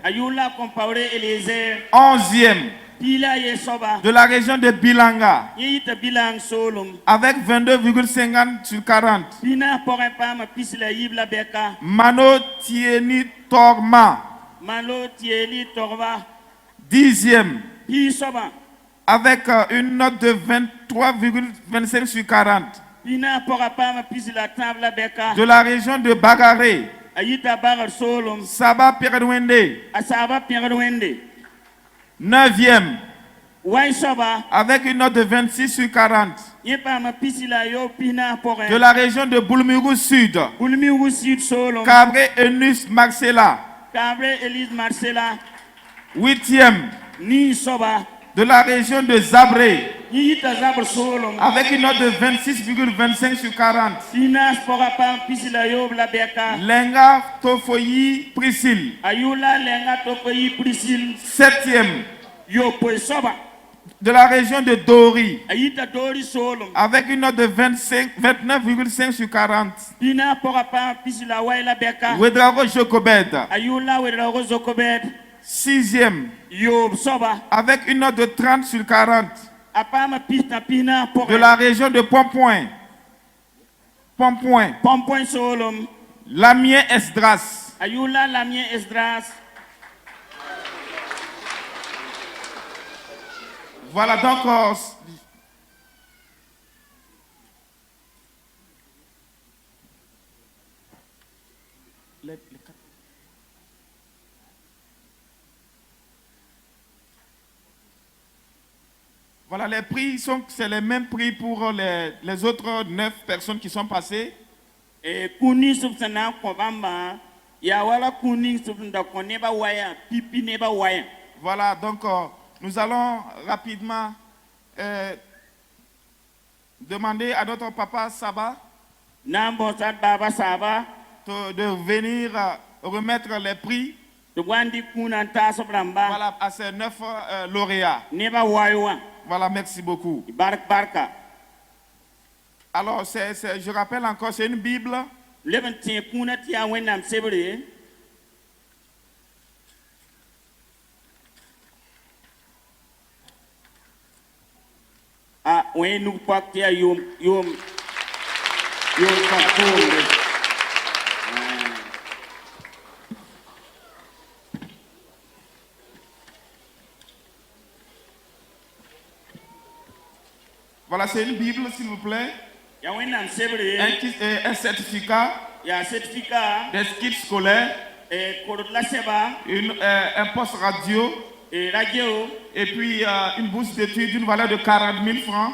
11e. De la région de Bilanga. Avec 22,50 sur 40. Mano Tieni Torma. 10e. Avec une note de 23,25 sur 40. De la région de Bagaré. Saba Pirenwende. 9e. Avec une note de 26 sur 40. De la région de Boulmurou Sud. Cabré Enus Marcella. 8e. De la région de Zabré. Avec une note de 26,25 sur 40. Lenga Tofoyi Priscille. 7e. De la région de Dori. Avec une note de 29,5 sur 40. Ouedraogo Jokobed. 6e. Avec une note de 30 sur 40. De la région de Pompoint. Lamien Esdras. Voilà donc. Voilà, les prix c'est les mêmes prix pour les autres 9 personnes qui sont passées. Voilà, donc nous allons rapidement demander à notre papa Saba de venir remettre les prix. Voilà, à ces 9 lauréats. Voilà, merci beaucoup. Alors, je rappelle encore, c'est une Bible. Voilà, c'est une Bible, s'il vous plaît. Un certificat. des kits scolaires, un poste radio, et puis une bourse d'études d'une valeur de 40 000 francs.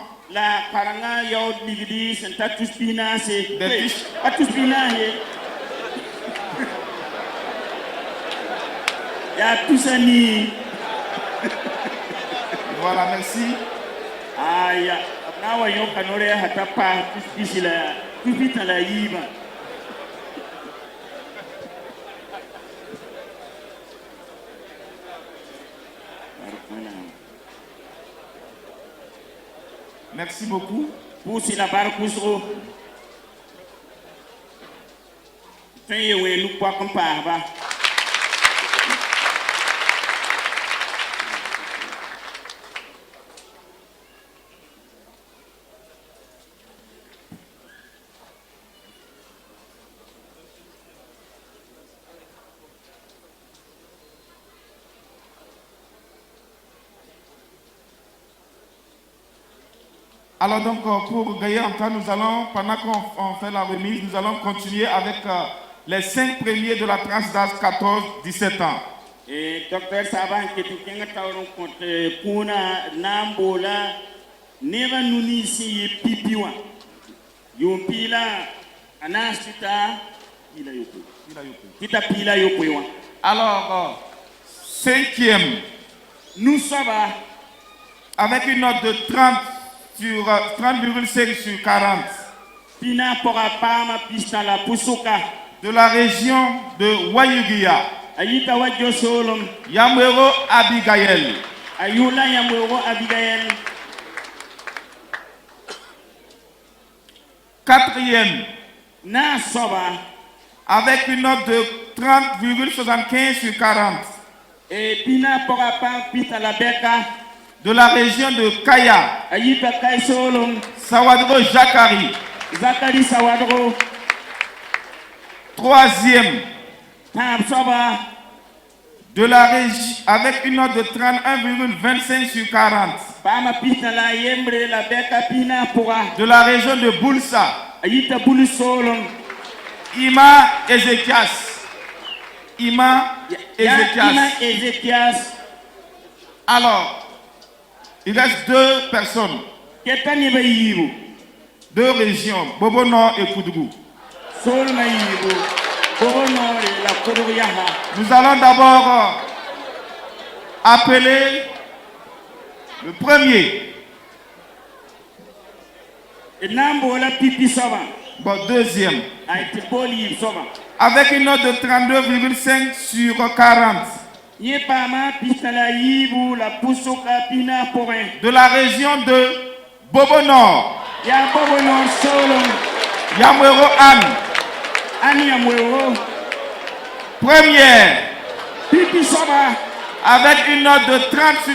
Voilà, merci. Merci beaucoup. Alors donc, pour gagner en temps, nous allons, pendant qu'on fait la remise, nous allons continuer avec les 5 premiers de la tranche d'âge 14-17 ans. Et docteur Saban qui est contre Kuna Nambola Neva Nunisi Pipiwa Yompila Anastita Pila Yopuwa. Alors, 5e, nous sommes avec une note de 30 sur 30,5 sur 40 de la région de Wayugia, Yamwero Abigail. Quatrième, avec une note de 30,75 sur 40 de la région de Kaya, Sawadro Jakari. Troisième, de la région avec une note de 31,25 sur 40 de la région de Boulsa, Ima Ezekias. Alors, il reste 2 personnes, 2 régions, Bobo Nord et Koudou. Nous allons d'abord appeler le premier. Bon, deuxième. Avec une note de 32,5 sur 40. De la région de Bobo Nord. Yamwero Anne. Première. Avec une note de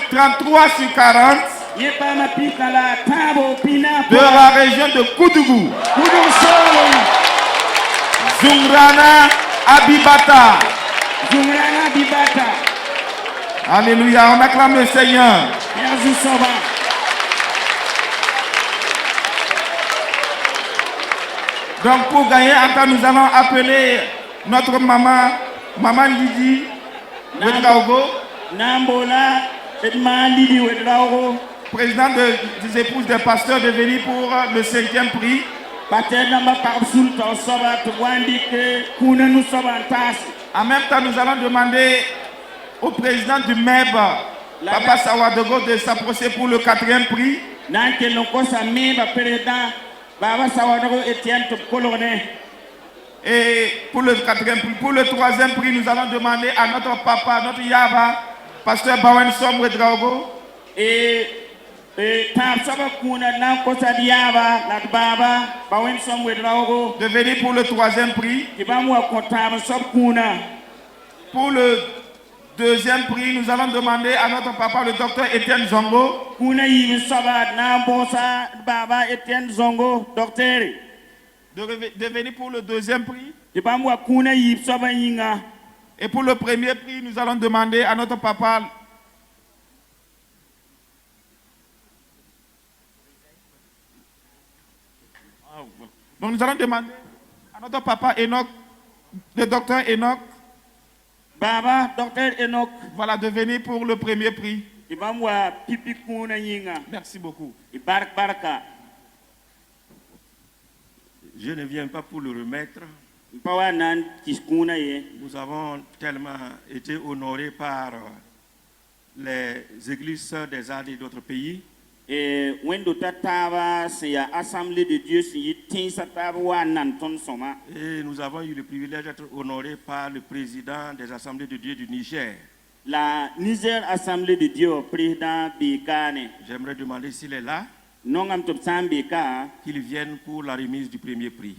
33 sur 40. De la région de Koudougou. Zungrana Abibata. Alléluia, on acclame le Seigneur. Donc pour gagner encore, nous allons appeler notre maman Lydie Wedraogo, présidente des épouses des pasteurs, de venir pour le 5e prix. En même temps, nous allons demander au président du MEB, Papa Sawadogo, de s'approcher pour le 4e prix. Et pour le 4e prix, pour le 3e prix, nous allons demander à notre papa, notre Yaba, pasteur Bawen Som Wedraogo. De venir pour le 3e prix. Pour le 2e prix, nous allons demander à notre papa, le docteur Etienne Zongo. De venir pour le 2e prix. Et pour le 1er prix, nous allons demander à notre papa, donc nous allons demander à À notre papa Enoch, le docteur Enoch. Baba, docteur Enoch. Voilà, de venir pour le premier prix. Merci beaucoup. Je ne viens pas pour le remettre. Nous avons tellement été honorés par les églises sœurs des Arts et d'autres pays. Et nous avons eu le privilège d'être honorés par le président des Assemblées de Dieu du Niger. La Niger Assemblée de Dieu, président Bekane. J'aimerais demander s'il est là, qu'il vienne pour la remise du premier prix.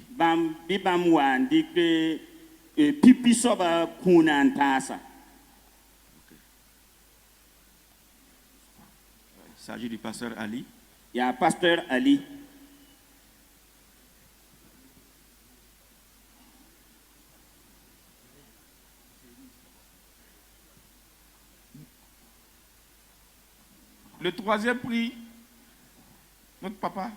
Il s'agit du pasteur Ali. Il y a un pasteur Ali. Le troisième prix, notre papa,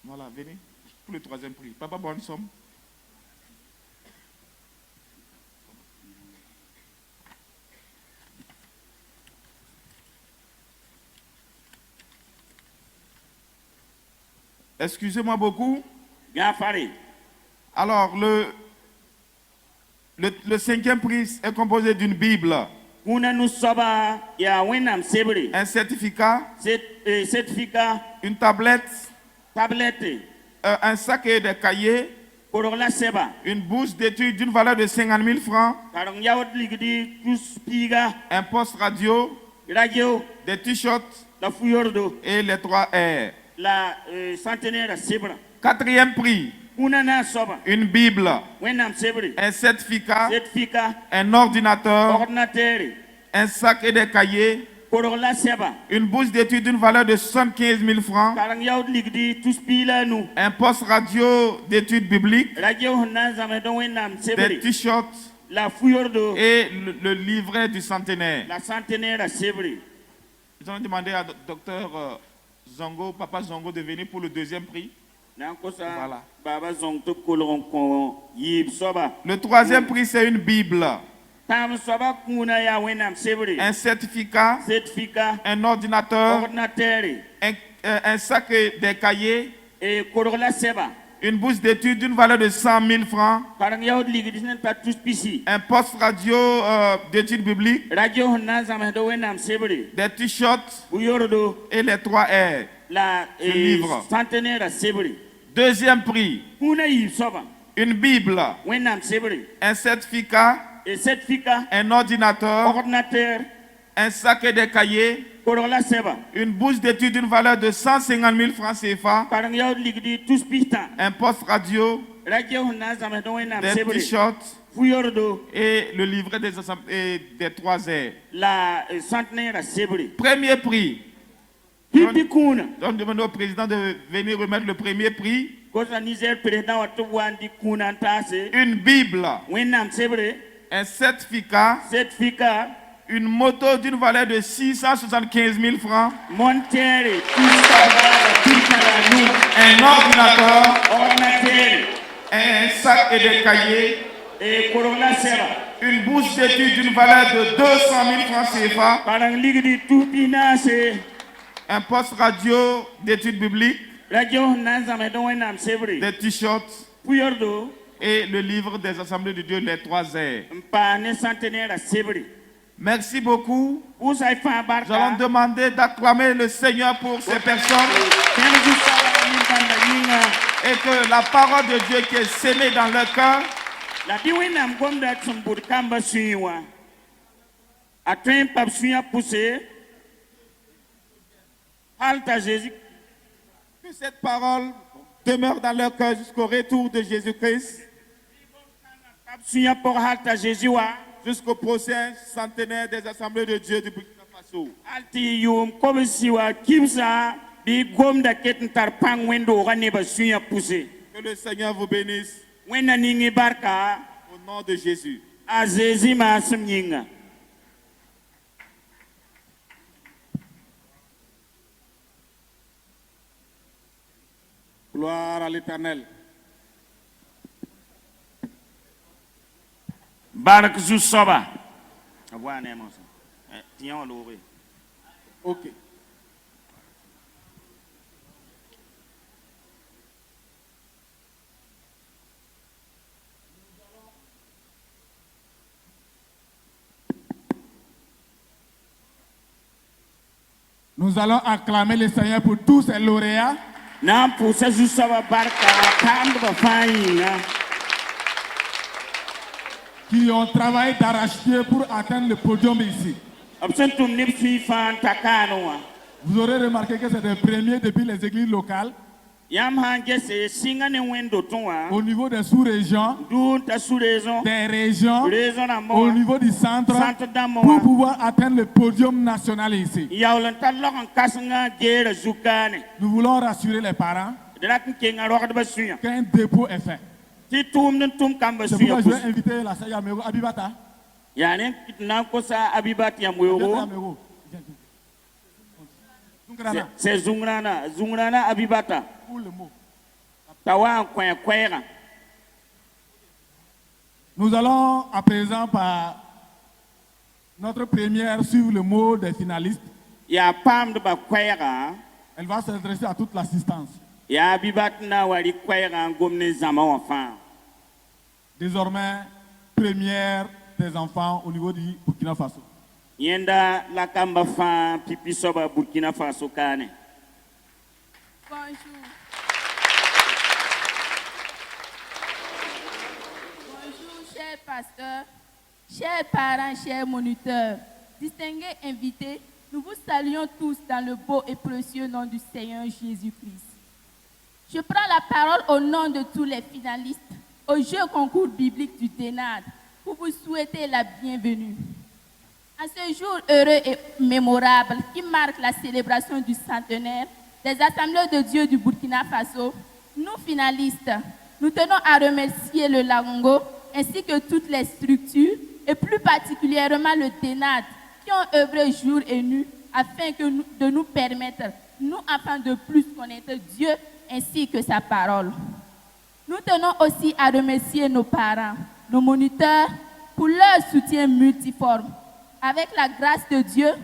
voilà, venez pour le troisième prix. Papa, bonne somme. Excusez-moi beaucoup. Bien faré. Alors, le cinquième prix est composé d'une Bible. Un certificat. Une tablette. Un sac et des cahiers. Une bourse d'études d'une valeur de 50 000 francs. Un poste radio. Des t-shirts. Et les 3 R. La centenaire Sébra. Quatrième prix. Une Bible. Un certificat. Un ordinateur. Un sac et des cahiers. Une bourse d'études d'une valeur de 75 000 francs. Un poste radio d'études bibliques. Des t-shirts. Et le livret du centenaire. La centenaire à Sébri. Ils ont demandé à docteur Zongo, papa Zongo, de venir pour le deuxième prix. Voilà. Le troisième prix, c'est une Bible. Un certificat. Un ordinateur. Un sac des cahiers. Une bourse d'études d'une valeur de 100 000 francs. Un poste radio d'études bibliques. Des t-shirts. Et les 3 R. Le livre. Deuxième prix. Une Bible. Un certificat. Un ordinateur. Un sac et des cahiers. Une bourse d'études d'une valeur de 150 000 francs CFA. Un poste radio. Des t-shirts. Et le livret des 3 R. La centenaire à Sébri. Premier prix. On demande au président de venir remettre le premier prix. Une Bible. Un certificat. Une moto d'une valeur de 675 000 francs. Un ordinateur. Un sac et des cahiers. Une bourse d'études d'une valeur de 200 000 francs CFA. Un poste radio d'études bibliques. Des t-shirts. Et le livre des Assemblées de Dieu, les 3 R. Merci beaucoup. Nous allons demander d'acclamer le Seigneur pour ces personnes. Et que la parole de Dieu qui est scellée dans leur cœur que cette parole demeure dans leur cœur jusqu'au retour de Jésus-Christ. Jusqu'au prochain centenaire des Assemblées de Dieu du Burkina Faso. Que le Seigneur vous bénisse. Au nom de Jésus. Gloire à l'Éternel. Bark Soba. Ok. Nous allons acclamer le Seigneur pour tous ces lauréats qui ont travaillé d'arrache-pied pour atteindre le podium ici. Vous aurez remarqué que c'est des premiers depuis les églises locales. Au niveau des sous-régions, des régions, au niveau du centre, pour pouvoir atteindre le podium national ici. Nous voulons rassurer les parents qu'un dépôt est fait. C'est pourquoi je vais inviter la sœur Yamego Abibata. C'est Zungrana Abibata. Pour le mot. Nous allons à présent par notre première suivre le mot des finalistes. Elle va s'adresser à toute l'assistance. Désormais, première des enfants au niveau du Burkina Faso. Yenda la kamba fa pipi soba Burkina Faso kane. Bonjour. Bonjour, chers pasteurs, chers parents, chers moniteurs, distingués invités, nous vous saluons tous dans le beau et précieux nom du Seigneur Jésus-Christ. Je prends la parole au nom de tous les finalistes au jeu concours biblique du DENAD pour vous souhaiter la bienvenue. À ce jour heureux et mémorable qui marque la célébration du centenaire des Assemblées de Dieu du Burkina Faso, nous finalistes, nous tenons à remercier le Larongo ainsi que toutes les structures et plus particulièrement le DENAD qui ont œuvré jour et nuit afin de nous permettre, nous afin de plus connaître Dieu ainsi que sa parole. Nous tenons aussi à remercier nos parents, nos moniteurs pour leur soutien multiforme. Avec la grâce de Dieu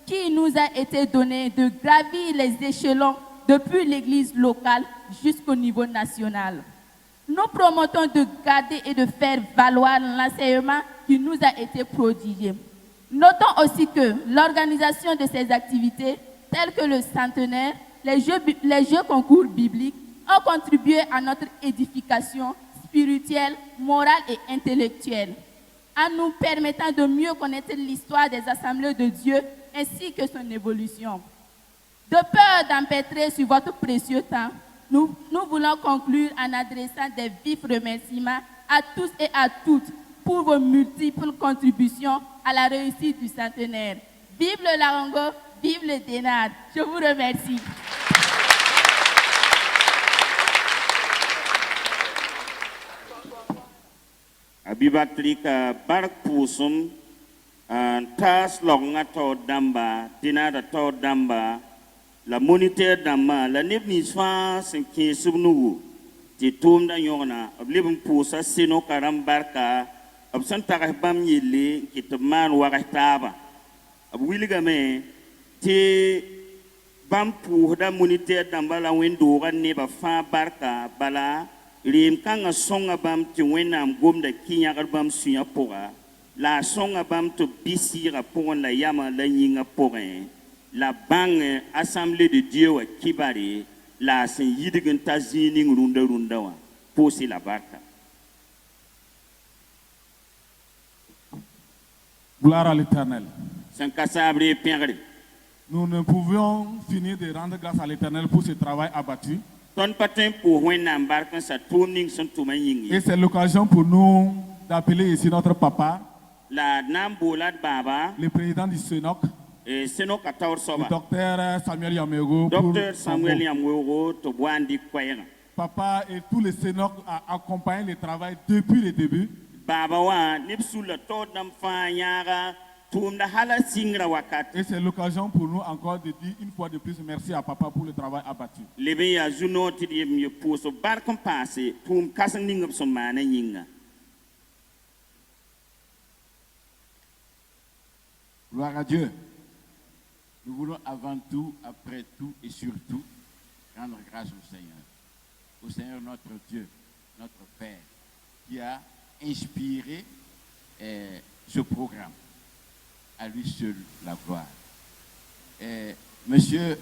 qui nous a été donnée de gravir les échelons depuis l'église locale jusqu'au niveau national. Nous promettons de garder et de faire valoir l'enseignement qui nous a été prodigué. Notons aussi que l'organisation de ces activités, telles que le centenaire, les jeux concours bibliques, ont contribué à notre édification spirituelle, morale et intellectuelle, en nous permettant de mieux connaître l'histoire des Assemblées de Dieu ainsi que son évolution. De peur d'empêtrer sur votre précieux temps, nous voulons conclure en adressant des vifs remerciements à tous et à toutes pour vos multiples contributions à la réussite du centenaire. Vive le Larongo, vive le DENAD. Je vous remercie. Abibatrika bark pusum tas longa to damba dinada to damba la moniteur damba la nebnis fa sen ki subnu ti tum da yona oblibum pusa sino karam barka absan tarah bam yille ki to man wagataba abwiliga me ti bam pu da moniteur damba la wendo ga ne ba fa barka bala rim kanga songa bam ti wenam gomda kinyagar bam suya poga la songa bam to bisira pour la yama la yinga porin la bang assemblée de Dieu wa kibari la sen yidigen tazini runda wa posi la barka. Gloire à l'Éternel. Nous ne pouvions finir de rendre grâce à l'Éternel pour ce travail abattu. Et c'est l'occasion pour nous d'appeler ici notre papa, le président du Sénoc, le docteur Samuel Yamego. Papa et tous les Sénoc ont accompagné le travail depuis le début. Et c'est l'occasion pour nous encore de dire une fois de plus merci à papa pour le travail abattu. Gloire à Dieu. Nous voulons avant tout, après tout et surtout rendre grâce au Seigneur. Au Seigneur notre Dieu, notre Père, qui a inspiré ce programme. À lui seul la gloire. Monsieur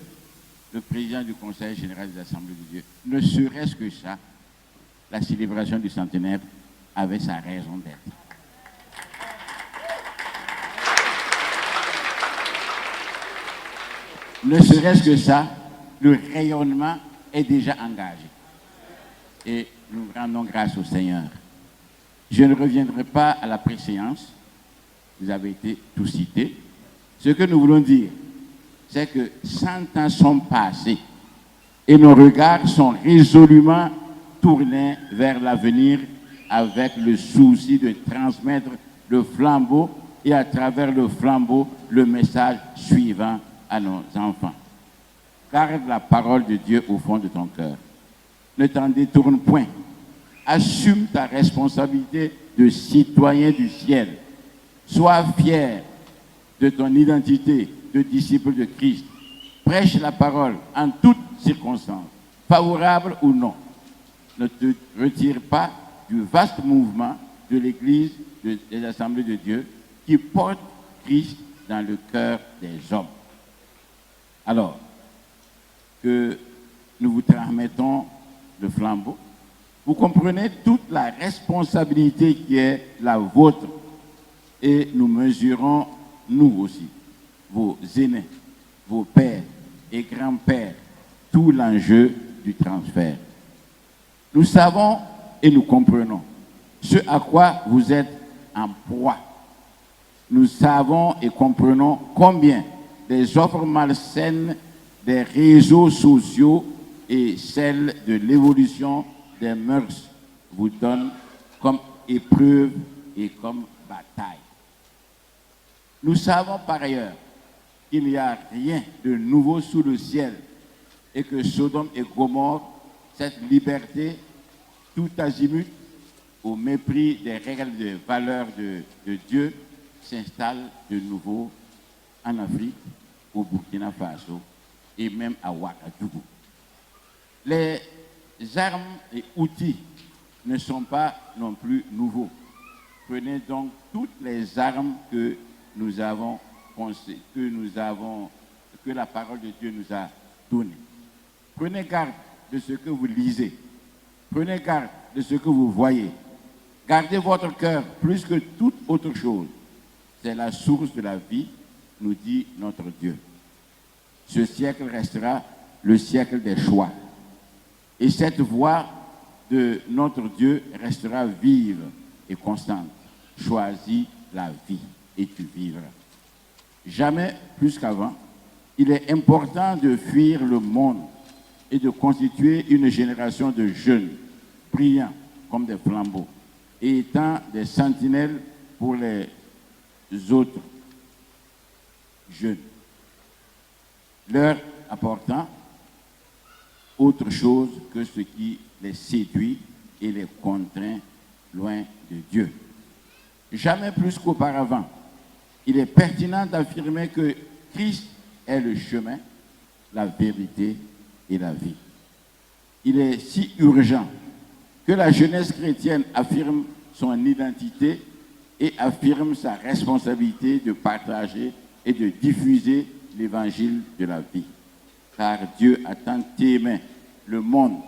le Président du Conseil général des Assemblées de Dieu, ne serait-ce que ça, la célébration du centenaire avait sa raison d'être. Ne serait-ce que ça, le rayonnement est déjà engagé. Et nous rendons grâce au Seigneur. Je ne reviendrai pas à la préséance. Vous avez été tous cités. Ce que nous voulons dire, c'est que 100 ans sont passés et nos regards sont résolument tournés vers l'avenir avec le souci de transmettre le flambeau et à travers le flambeau, le message suivant à nos enfants. Garde la parole de Dieu au fond de ton cœur. Ne t'en détourne point. Assume ta responsabilité de citoyen du ciel. Sois fier de ton identité de disciple de Christ. Prêche la parole en toutes circonstances, favorables ou non. Ne te retire pas du vaste mouvement de l'Église des Assemblées de Dieu qui porte Christ dans le cœur des hommes. Alors, que nous vous transmettons le flambeau, vous comprenez toute la responsabilité qui est la vôtre. Et nous mesurons, nous aussi, vos aînés, vos pères et grands-pères, tout l'enjeu du transfert. Nous savons et nous comprenons ce à quoi vous êtes en proie. Nous savons et comprenons combien les offres malsaines des réseaux sociaux et celles de l'évolution des mœurs vous donnent comme épreuve et comme bataille. Nous savons par ailleurs qu'il n'y a rien de nouveau sous le ciel et que Sodome et Gomorrhe, cette liberté tout azimut au mépris des règles de valeur de Dieu, s'installe de nouveau en Afrique, au Burkina Faso et même à Ouagadougou. Les armes et outils ne sont pas non plus nouveaux. Prenez donc toutes les armes que la parole de Dieu nous a données. Prenez garde de ce que vous lisez. Prenez garde de ce que vous voyez. Gardez votre cœur plus que toute autre chose. C'est la source de la vie, nous dit notre Dieu. Ce siècle restera le siècle des choix. Et cette voix de notre Dieu restera vive et constante. Choisis la vie et tu vivras. Jamais plus qu'avant, il est important de fuir le monde et de constituer une génération de jeunes, brillants comme des flambeaux, et étant des sentinelles pour les autres jeunes, leur apportant autre chose que ce qui les séduit et les contraint loin de Dieu. Jamais plus qu'auparavant, il est pertinent d'affirmer que Christ est le chemin, la vérité et la vie. Il est si urgent que la jeunesse chrétienne affirme son identité et affirme sa responsabilité de partager et de diffuser l'évangile de la vie. Car Dieu a tant aimé le monde,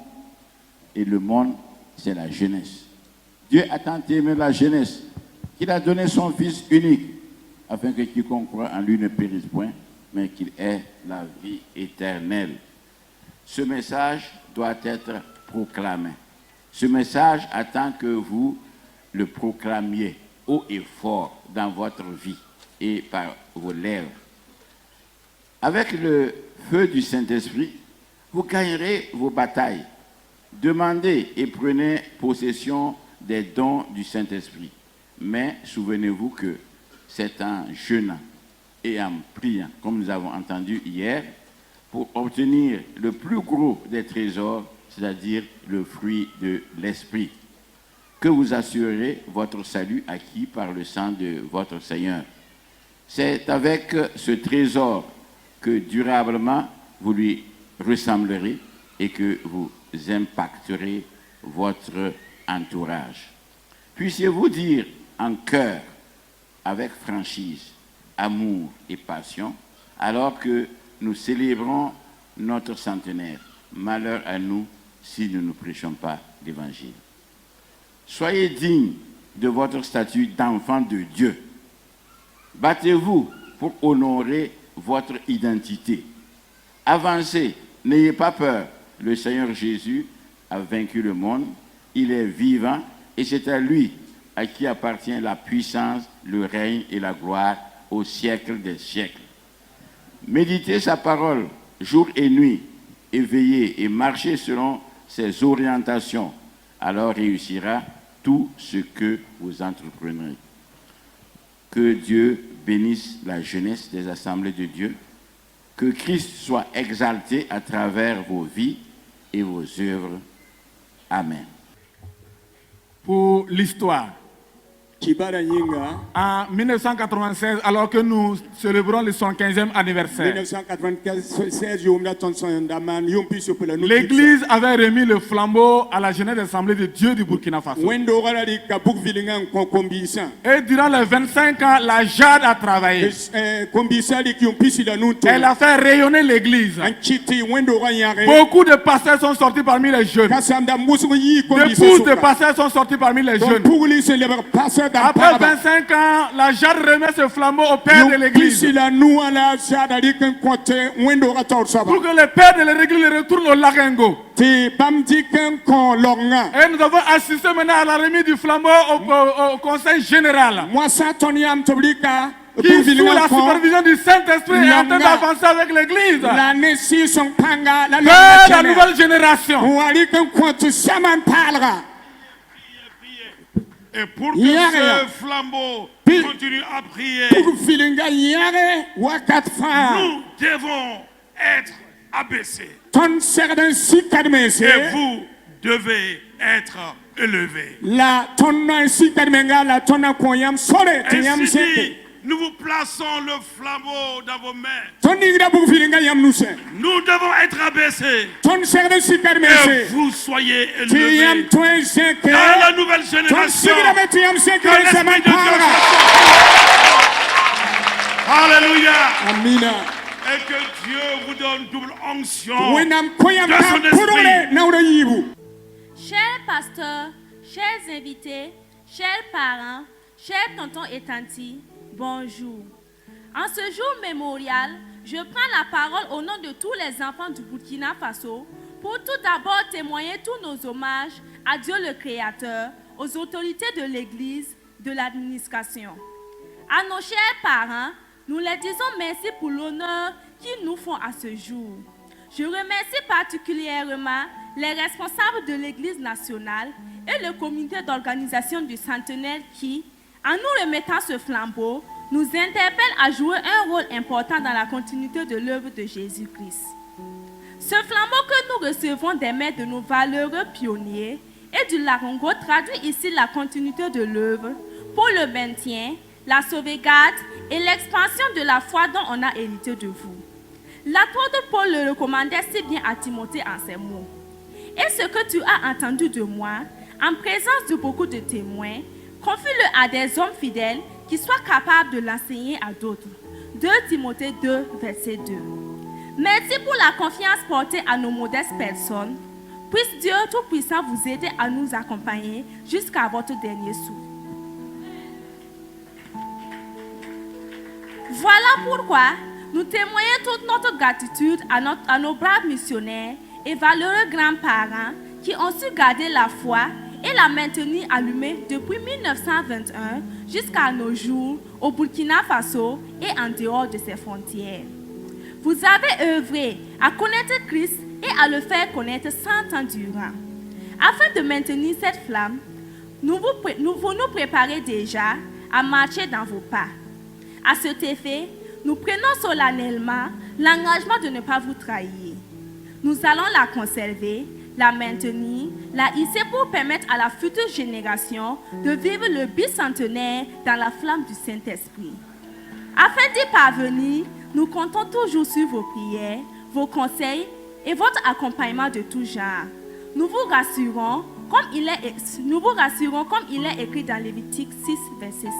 et le monde, c'est la jeunesse. Dieu a tant aimé la jeunesse qu'il a donné son Fils unique, afin que quiconque croit en lui ne périsse point, mais qu'il ait la vie éternelle. Ce message doit être proclamé. Ce message attend que vous le proclamiez haut et fort dans votre vie et par vos lèvres. Avec le feu du Saint-Esprit, vous gagnerez vos batailles. Demandez et prenez possession des dons du Saint-Esprit. Mais souvenez-vous que c'est en jeûnant et en priant, comme nous avons entendu hier, pour obtenir le plus gros des trésors, c'est-à-dire le fruit de l'Esprit, que vous assurerez votre salut acquis par le sang de votre Seigneur. C'est avec ce trésor que durablement vous lui ressemblerez et que vous impacterez votre entourage. Puissiez-vous dire en cœur, avec franchise, amour et passion, alors que nous célébrons notre centenaire. Malheur à nous si nous ne prêchons pas l'Évangile. Soyez dignes de votre statut d'enfant de Dieu. Battez-vous pour honorer votre identité. Avancez, n'ayez pas peur. Le Seigneur Jésus a vaincu le monde. Il est vivant et c'est à lui à qui appartient la puissance, le règne et la gloire au siècle des siècles. Méditez sa parole jour et nuit, et veillez et marchez selon ses orientations. Alors réussira tout ce que vous entreprendrez. Que Dieu bénisse la jeunesse des assemblées de Dieu. Que Christ soit exalté à travers vos vies et vos œuvres. Amen. Pour l'histoire. En 1996, alors que nous célébrons le 115e anniversaire, l'Église avait remis le flambeau à la jeunesse assemblée de Dieu du Burkina Faso. Et durant les 25 ans, la JAD a travaillé. Elle a fait rayonner l'Église. Beaucoup de pasteurs sont sortis parmi les jeunes. D'épouses de pasteurs sont sortis parmi les jeunes. Après 25 ans, la JAD remet ce flambeau au père de l'église. Pour que le père de l'église retourne au Lagengo. Et nous avons assisté maintenant à la remise du flambeau au conseil général. Qui, sous la supervision du Saint-Esprit, est en train d'avancer avec l'église. Vers la nouvelle génération. Et pour que ce flambeau continue à prier, nous devons être abaissés. Et vous devez être élevés. Ainsi dit, nous vous plaçons le flambeau dans vos mains. Nous devons être abaissés. Et vous soyez élevés dans la nouvelle génération. Que l'Esprit de Dieu Alléluia. Amina. Et que Dieu vous donne double onction de son esprit. Chers pasteurs, chers invités, chers parents, chers tontons et tantis, bonjour. En ce jour mémorial, je prends la parole au nom de tous les enfants du Burkina Faso pour tout d'abord témoigner tous nos hommages à Dieu le Créateur, aux autorités de l'Église, de l'administration. À nos chers parents, nous les disons merci pour l'honneur qu'ils nous font à ce jour. Je remercie particulièrement les responsables de l'Église nationale et le comité d'organisation du centenaire qui, en nous remettant ce flambeau, nous interpellent à jouer un rôle important dans la continuité de l'œuvre de Jésus-Christ. Ce flambeau que nous recevons des mains de nos valeureux pionniers et du Larongo traduit ici la continuité de l'œuvre pour le maintien, la sauvegarde et l'expansion de la foi dont on a hérité de vous. L'apôtre Paul le recommandait si bien à Timothée en ces mots. Et ce que tu as entendu de moi, en présence de beaucoup de témoins, confie-le à des hommes fidèles qui soient capables de l'enseigner à d'autres. 2 Timothée 2, verset 2. Merci pour la confiance portée à nos modestes personnes. Puisse Dieu Tout-Puissant vous aider à nous accompagner jusqu'à votre dernier souffle. Voilà pourquoi nous témoignons toute notre gratitude à nos braves missionnaires et valeureux grands-parents qui ont su garder la foi et la maintenir allumée depuis 1921 jusqu'à nos jours au Burkina Faso et en dehors de ses frontières. Vous avez œuvré à connaître Christ et à le faire connaître 100 ans durant. Afin de maintenir cette flamme, vous nous préparez déjà à marcher dans vos pas. À cet effet, nous prenons solennellement l'engagement de ne pas vous trahir. Nous allons la conserver, la maintenir, la hisser pour permettre à la future génération de vivre le bicentenaire dans la flamme du Saint-Esprit. Afin d'y parvenir, nous comptons toujours sur vos prières, vos conseils et votre accompagnement de tout genre. Nous vous rassurons comme il est écrit dans Lévitique 6, verset 6.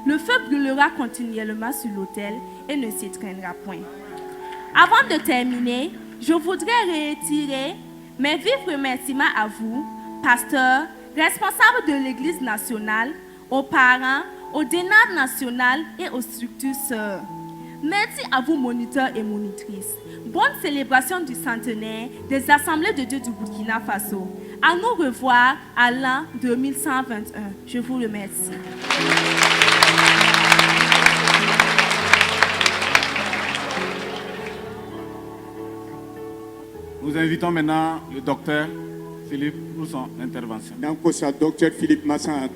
Le feu brûlera continuellement sur l'autel et ne s'éteindra point. Avant de terminer, je voudrais réitérer mes vifs remerciements à vous, pasteurs, responsables de l'Église nationale, aux parents, au DENAD national et aux structures sœurs. Merci à vous, moniteurs et monitrices. Bonne célébration du centenaire des Assemblées de Dieu du Burkina Faso. À nous revoir à l'an 2121. Je vous remercie. Nous invitons maintenant le docteur Philippe pour son intervention. Docteur Philippe Massan,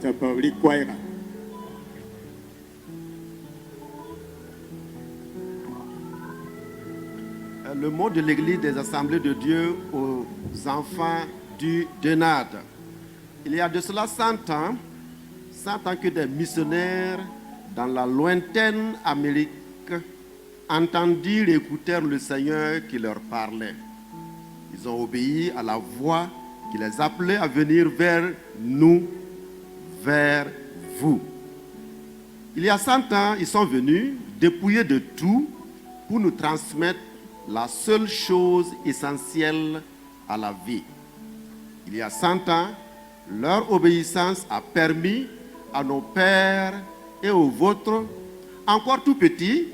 le mot de l'Église des Assemblées de Dieu aux enfants du DENAD. Il y a de cela 100 ans que des missionnaires dans la lointaine Amérique entendirent et écoutèrent le Seigneur qui leur parlait. Ils ont obéi à la voix qui les appelait à venir vers nous, vers vous. Il y a 100 ans, ils sont venus dépouillés de tout pour nous transmettre la seule chose essentielle à la vie. Il y a 100 ans, leur obéissance a permis à nos pères et aux vôtres, encore tout petits,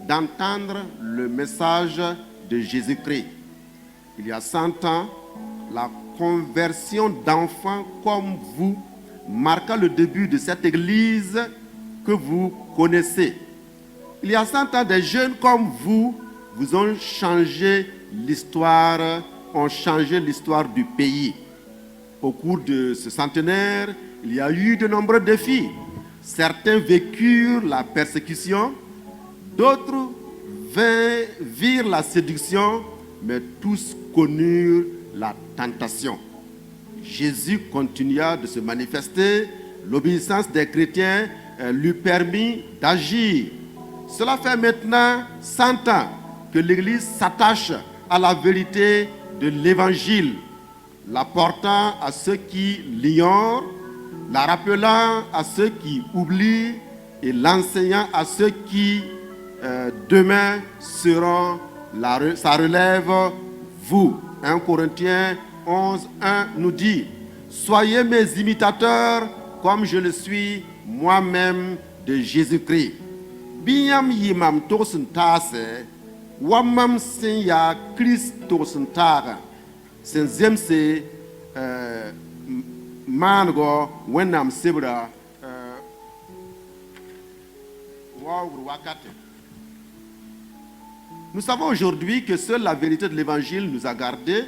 d'entendre le message de Jésus-Christ. Il y a 100 ans, la conversion d'enfants comme vous marqua le début de cette église que vous connaissez. Il y a 100 ans, des jeunes comme vous ont changé l'histoire, du pays. Au cours de ce centenaire, il y a eu de nombreux défis. Certains vécurent la persécution, d'autres virent la séduction, mais tous connurent la tentation. Jésus continua de se manifester, l'obéissance des chrétiens lui permit d'agir. Cela fait maintenant 100 ans que l'Église s'attache à la vérité de l'Évangile, la portant à ceux qui l'ignorent, la rappelant à ceux qui oublient et l'enseignant à ceux qui demain seront sa relève, vous. 1 Corinthiens 11, 1 nous dit: soyez mes imitateurs comme je le suis moi-même de Jésus-Christ. Binyam yimam tosin tase, wamam sen ya Christ tosin tara, sen zemse mango wenam sebra wakate. Nous savons aujourd'hui que seule la vérité de l'Évangile nous a gardés,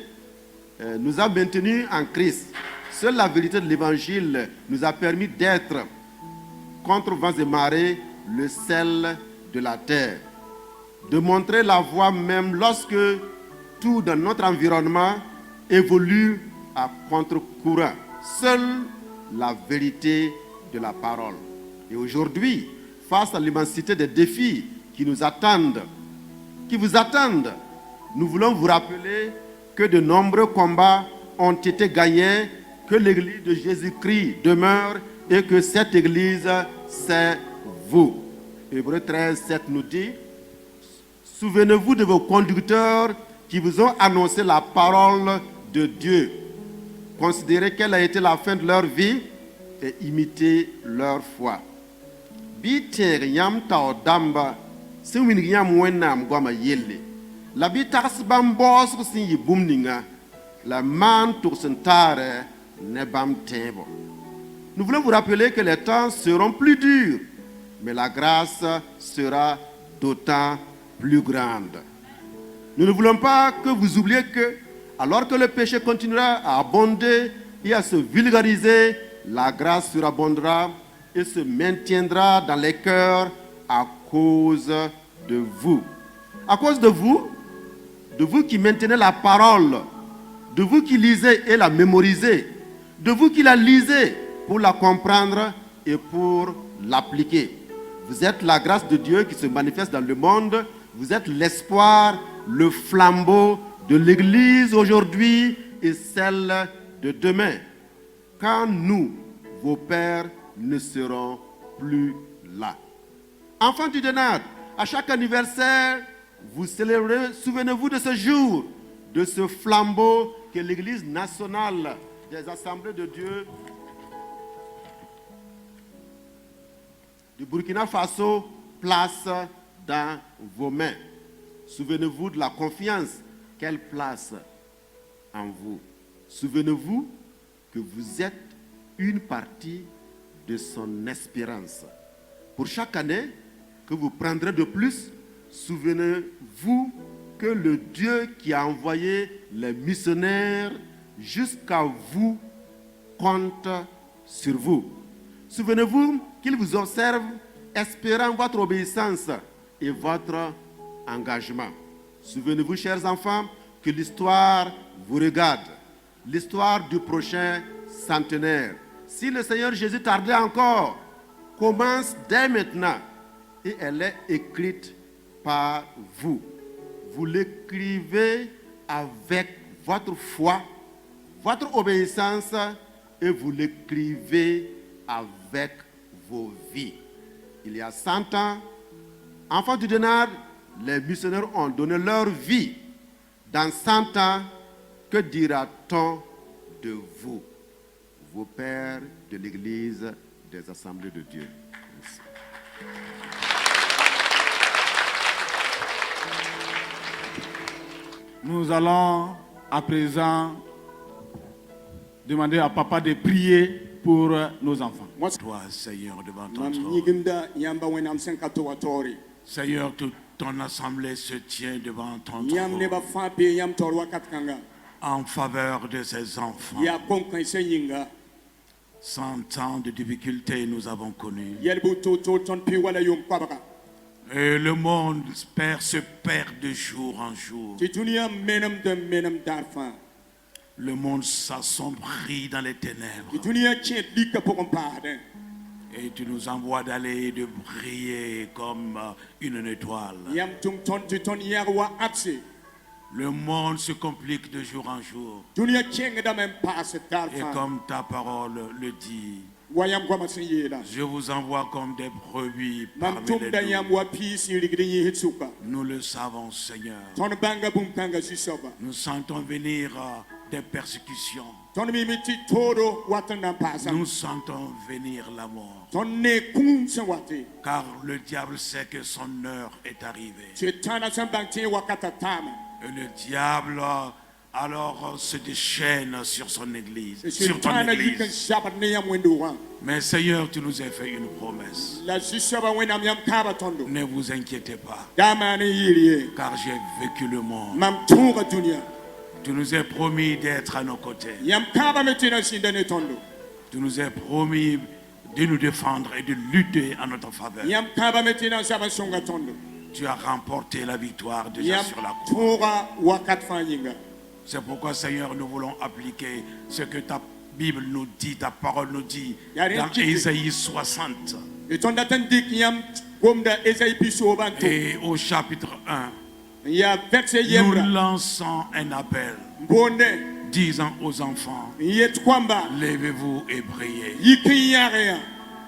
nous a maintenus en Christ. Seule la vérité de l'Évangile nous a permis d'être, contre vents et marées, le sel de la terre. De montrer la voie même lorsque tout dans notre environnement évolue à contre-courant. Seule la vérité de la parole. Et aujourd'hui, face à l'immensité des défis qui nous attendent, qui vous attendent, nous voulons vous rappeler que de nombreux combats ont été gagnés, que l'Église de Jésus-Christ demeure et que cette Église, c'est vous. Hébreux 13, 7 nous dit: souvenez-vous de vos conducteurs qui vous ont annoncé la parole de Dieu. Considérez quelle a été la fin de leur vie et imitez leur foi. Biter yam tao damba sin yam wenam gwama yelle. La bitas bambos sin yibumninga. La man torsentare ne bam tebo. Nous voulons vous rappeler que les temps seront plus durs, mais la grâce sera d'autant plus grande. Nous ne voulons pas que vous oubliez que, alors que le péché continuera à abonder et à se vulgariser, la grâce surabondera et se maintiendra dans les cœurs à cause de vous. À cause de vous qui maintenez la parole, de vous qui lisez et la mémorisez, de vous qui la lisez pour la comprendre et pour l'appliquer. Vous êtes la grâce de Dieu qui se manifeste dans le monde. Vous êtes l'espoir, le flambeau de l'Église aujourd'hui et celle de demain. Quand nous, vos pères, ne serons plus là. Enfants du Denard, à chaque anniversaire, vous célébrez, souvenez-vous de ce jour, de ce flambeau que l'Église nationale des Assemblées de Dieu du Burkina Faso place dans vos mains. Souvenez-vous de la confiance qu'elle place en vous. Souvenez-vous que vous êtes une partie de son espérance. Pour chaque année que vous prendrez de plus, souvenez-vous que le Dieu qui a envoyé les missionnaires jusqu'à vous compte sur vous. Souvenez-vous qu'il vous observe, espérant votre obéissance et votre engagement. Souvenez-vous, chers enfants, que l'histoire vous regarde, l'histoire du prochain centenaire. Si le Seigneur Jésus tardait encore, commence dès maintenant et elle est écrite par vous. Vous l'écrivez avec votre foi, votre obéissance et vous l'écrivez avec vos vies. Il y a 100 ans, enfants du Denard, les missionnaires ont donné leur vie. Dans 100 ans, que dira-t-on de vous, vos pères de l'Église des Assemblées de Dieu? Merci. Nous allons à présent demander à papa de prier pour nos enfants. Toi, Seigneur, devant ton trône. Seigneur, toute ton assemblée se tient devant ton trône en faveur de ces enfants. 100 ans de difficultés nous avons connus. Et le monde se perd de jour en jour. Le monde s'assombrit dans les ténèbres. Et tu nous envoies d'aller et de briller comme une étoile. Le monde se complique de jour en jour. Et comme ta parole le dit, je vous envoie comme des brebis parmi les loups. Nous le savons, Seigneur. Nous sentons venir des persécutions. Nous sentons venir la mort. Car le diable sait que son heure est arrivée. Et le diable alors se déchaîne sur son église, sur ton église. Mais Seigneur, tu nous as fait une promesse. Ne vous inquiétez pas, car j'ai vécu le monde. Tu nous as promis d'être à nos côtés. Tu nous as promis de nous défendre et de lutter en notre faveur. Tu as remporté la victoire déjà sur la croix. C'est pourquoi, Seigneur, nous voulons appliquer ce que ta Bible nous dit, ta parole nous dit dans Ésaïe 60. Et au chapitre 1, nous lançons un appel disant aux enfants, levez-vous et brillez,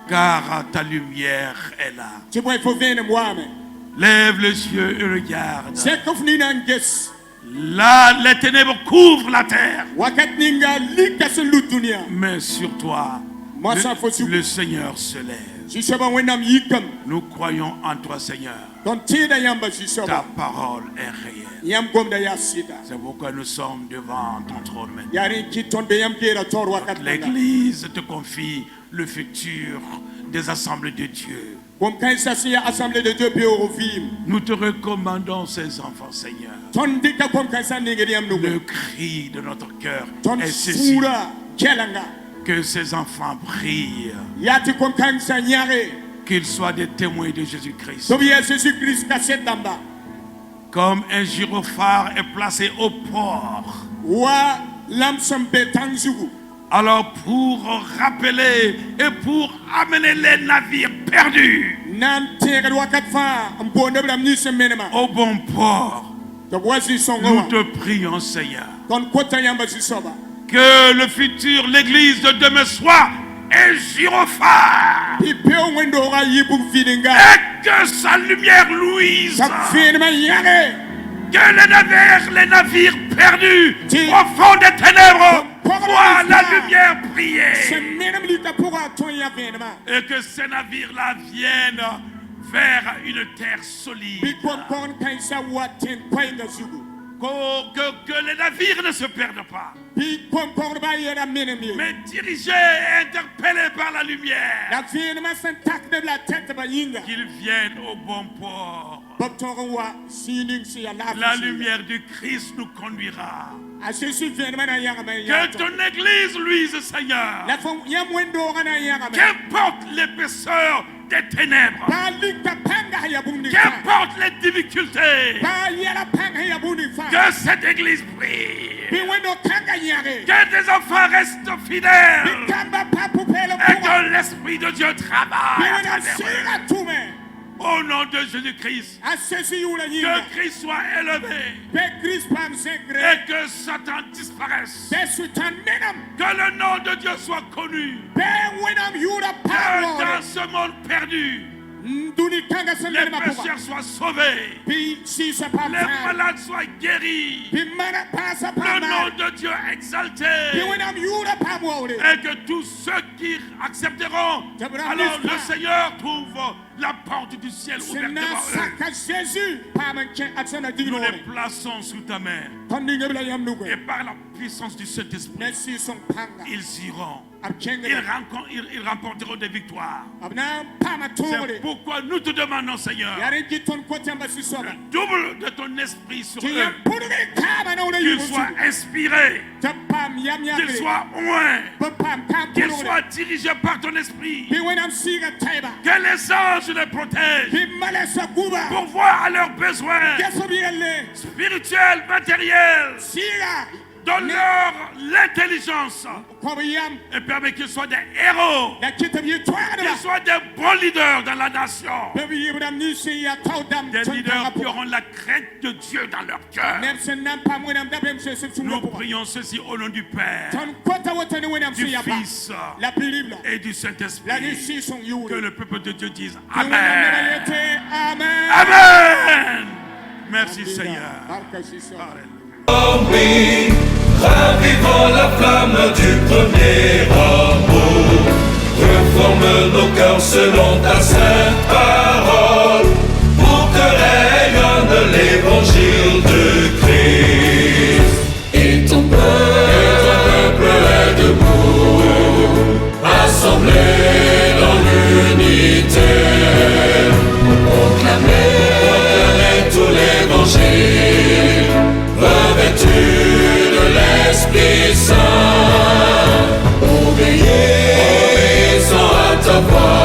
car ta lumière est là. Lève les yeux et regarde. Là, les ténèbres couvrent la terre. Mais sur toi, le Seigneur se lève. Nous croyons en toi, Seigneur. Ta parole est réelle. C'est pourquoi nous sommes devant ton trône maintenant. L'Église te confie le futur des assemblées de Dieu. Nous te recommandons ces enfants, Seigneur. Le cri de notre cœur est ceci: que ces enfants brillent, qu'ils soient des témoins de Jésus-Christ. Comme un gyrophare est placé au port, alors pour rappeler et pour amener les navires perdus, Au bon port. Nous te prions, Seigneur, que le futur, l'église de demain soit un gyrophare et que sa lumière luise, que les navires perdus au fond des ténèbres voient la lumière briller et que ces navires-là viennent vers une terre solide. Que les navires ne se perdent pas, mais dirigés et interpellés par la lumière, qu'ils viennent au bon port. La lumière du Christ nous conduira. Que ton église luise, Seigneur. Qu'importe l'épaisseur des ténèbres, qu'importe les difficultés, que cette église brille, que tes enfants restent fidèles et que l'Esprit de Dieu travaille à travers eux. Au nom de Jésus-Christ, que Christ soit élevé et que Satan disparaisse. Que le nom de Dieu soit connu. Que dans ce monde perdu, les pécheurs soient sauvés, les malades soient guéris, le nom de Dieu exalté, et que tous ceux qui accepteront, alors le Seigneur trouve la porte du ciel ouverte devant eux. Nous les plaçons sous ta main et par la puissance du Saint-Esprit, ils iront. Ils remporteront des victoires. C'est pourquoi nous te demandons, Seigneur, le double de ton esprit sur eux, qu'ils soient inspirés, qu'ils soient oints, qu'ils soient dirigés par ton esprit, que les anges les protègent pour voir à leurs besoins spirituels, matériels. Donne-leur l'intelligence et permets qu'ils soient des héros, qu'ils soient des bons leaders dans la nation, des leaders qui auront la crainte de Dieu dans leur cœur. Nous prions ceci au nom du Père, du Fils et du Saint-Esprit. Que le peuple de Dieu dise Amen. Amen. Merci Seigneur. Ravivons la flamme du premier amour. Reforme nos cœurs selon ta sainte parole, pour que rayonne l'évangile de Christ. Et ton peuple est debout, assemblé dans l'unité, pour proclamer tout l'évangile, revêtu L'Esprit Saint, obéissant à ta voix.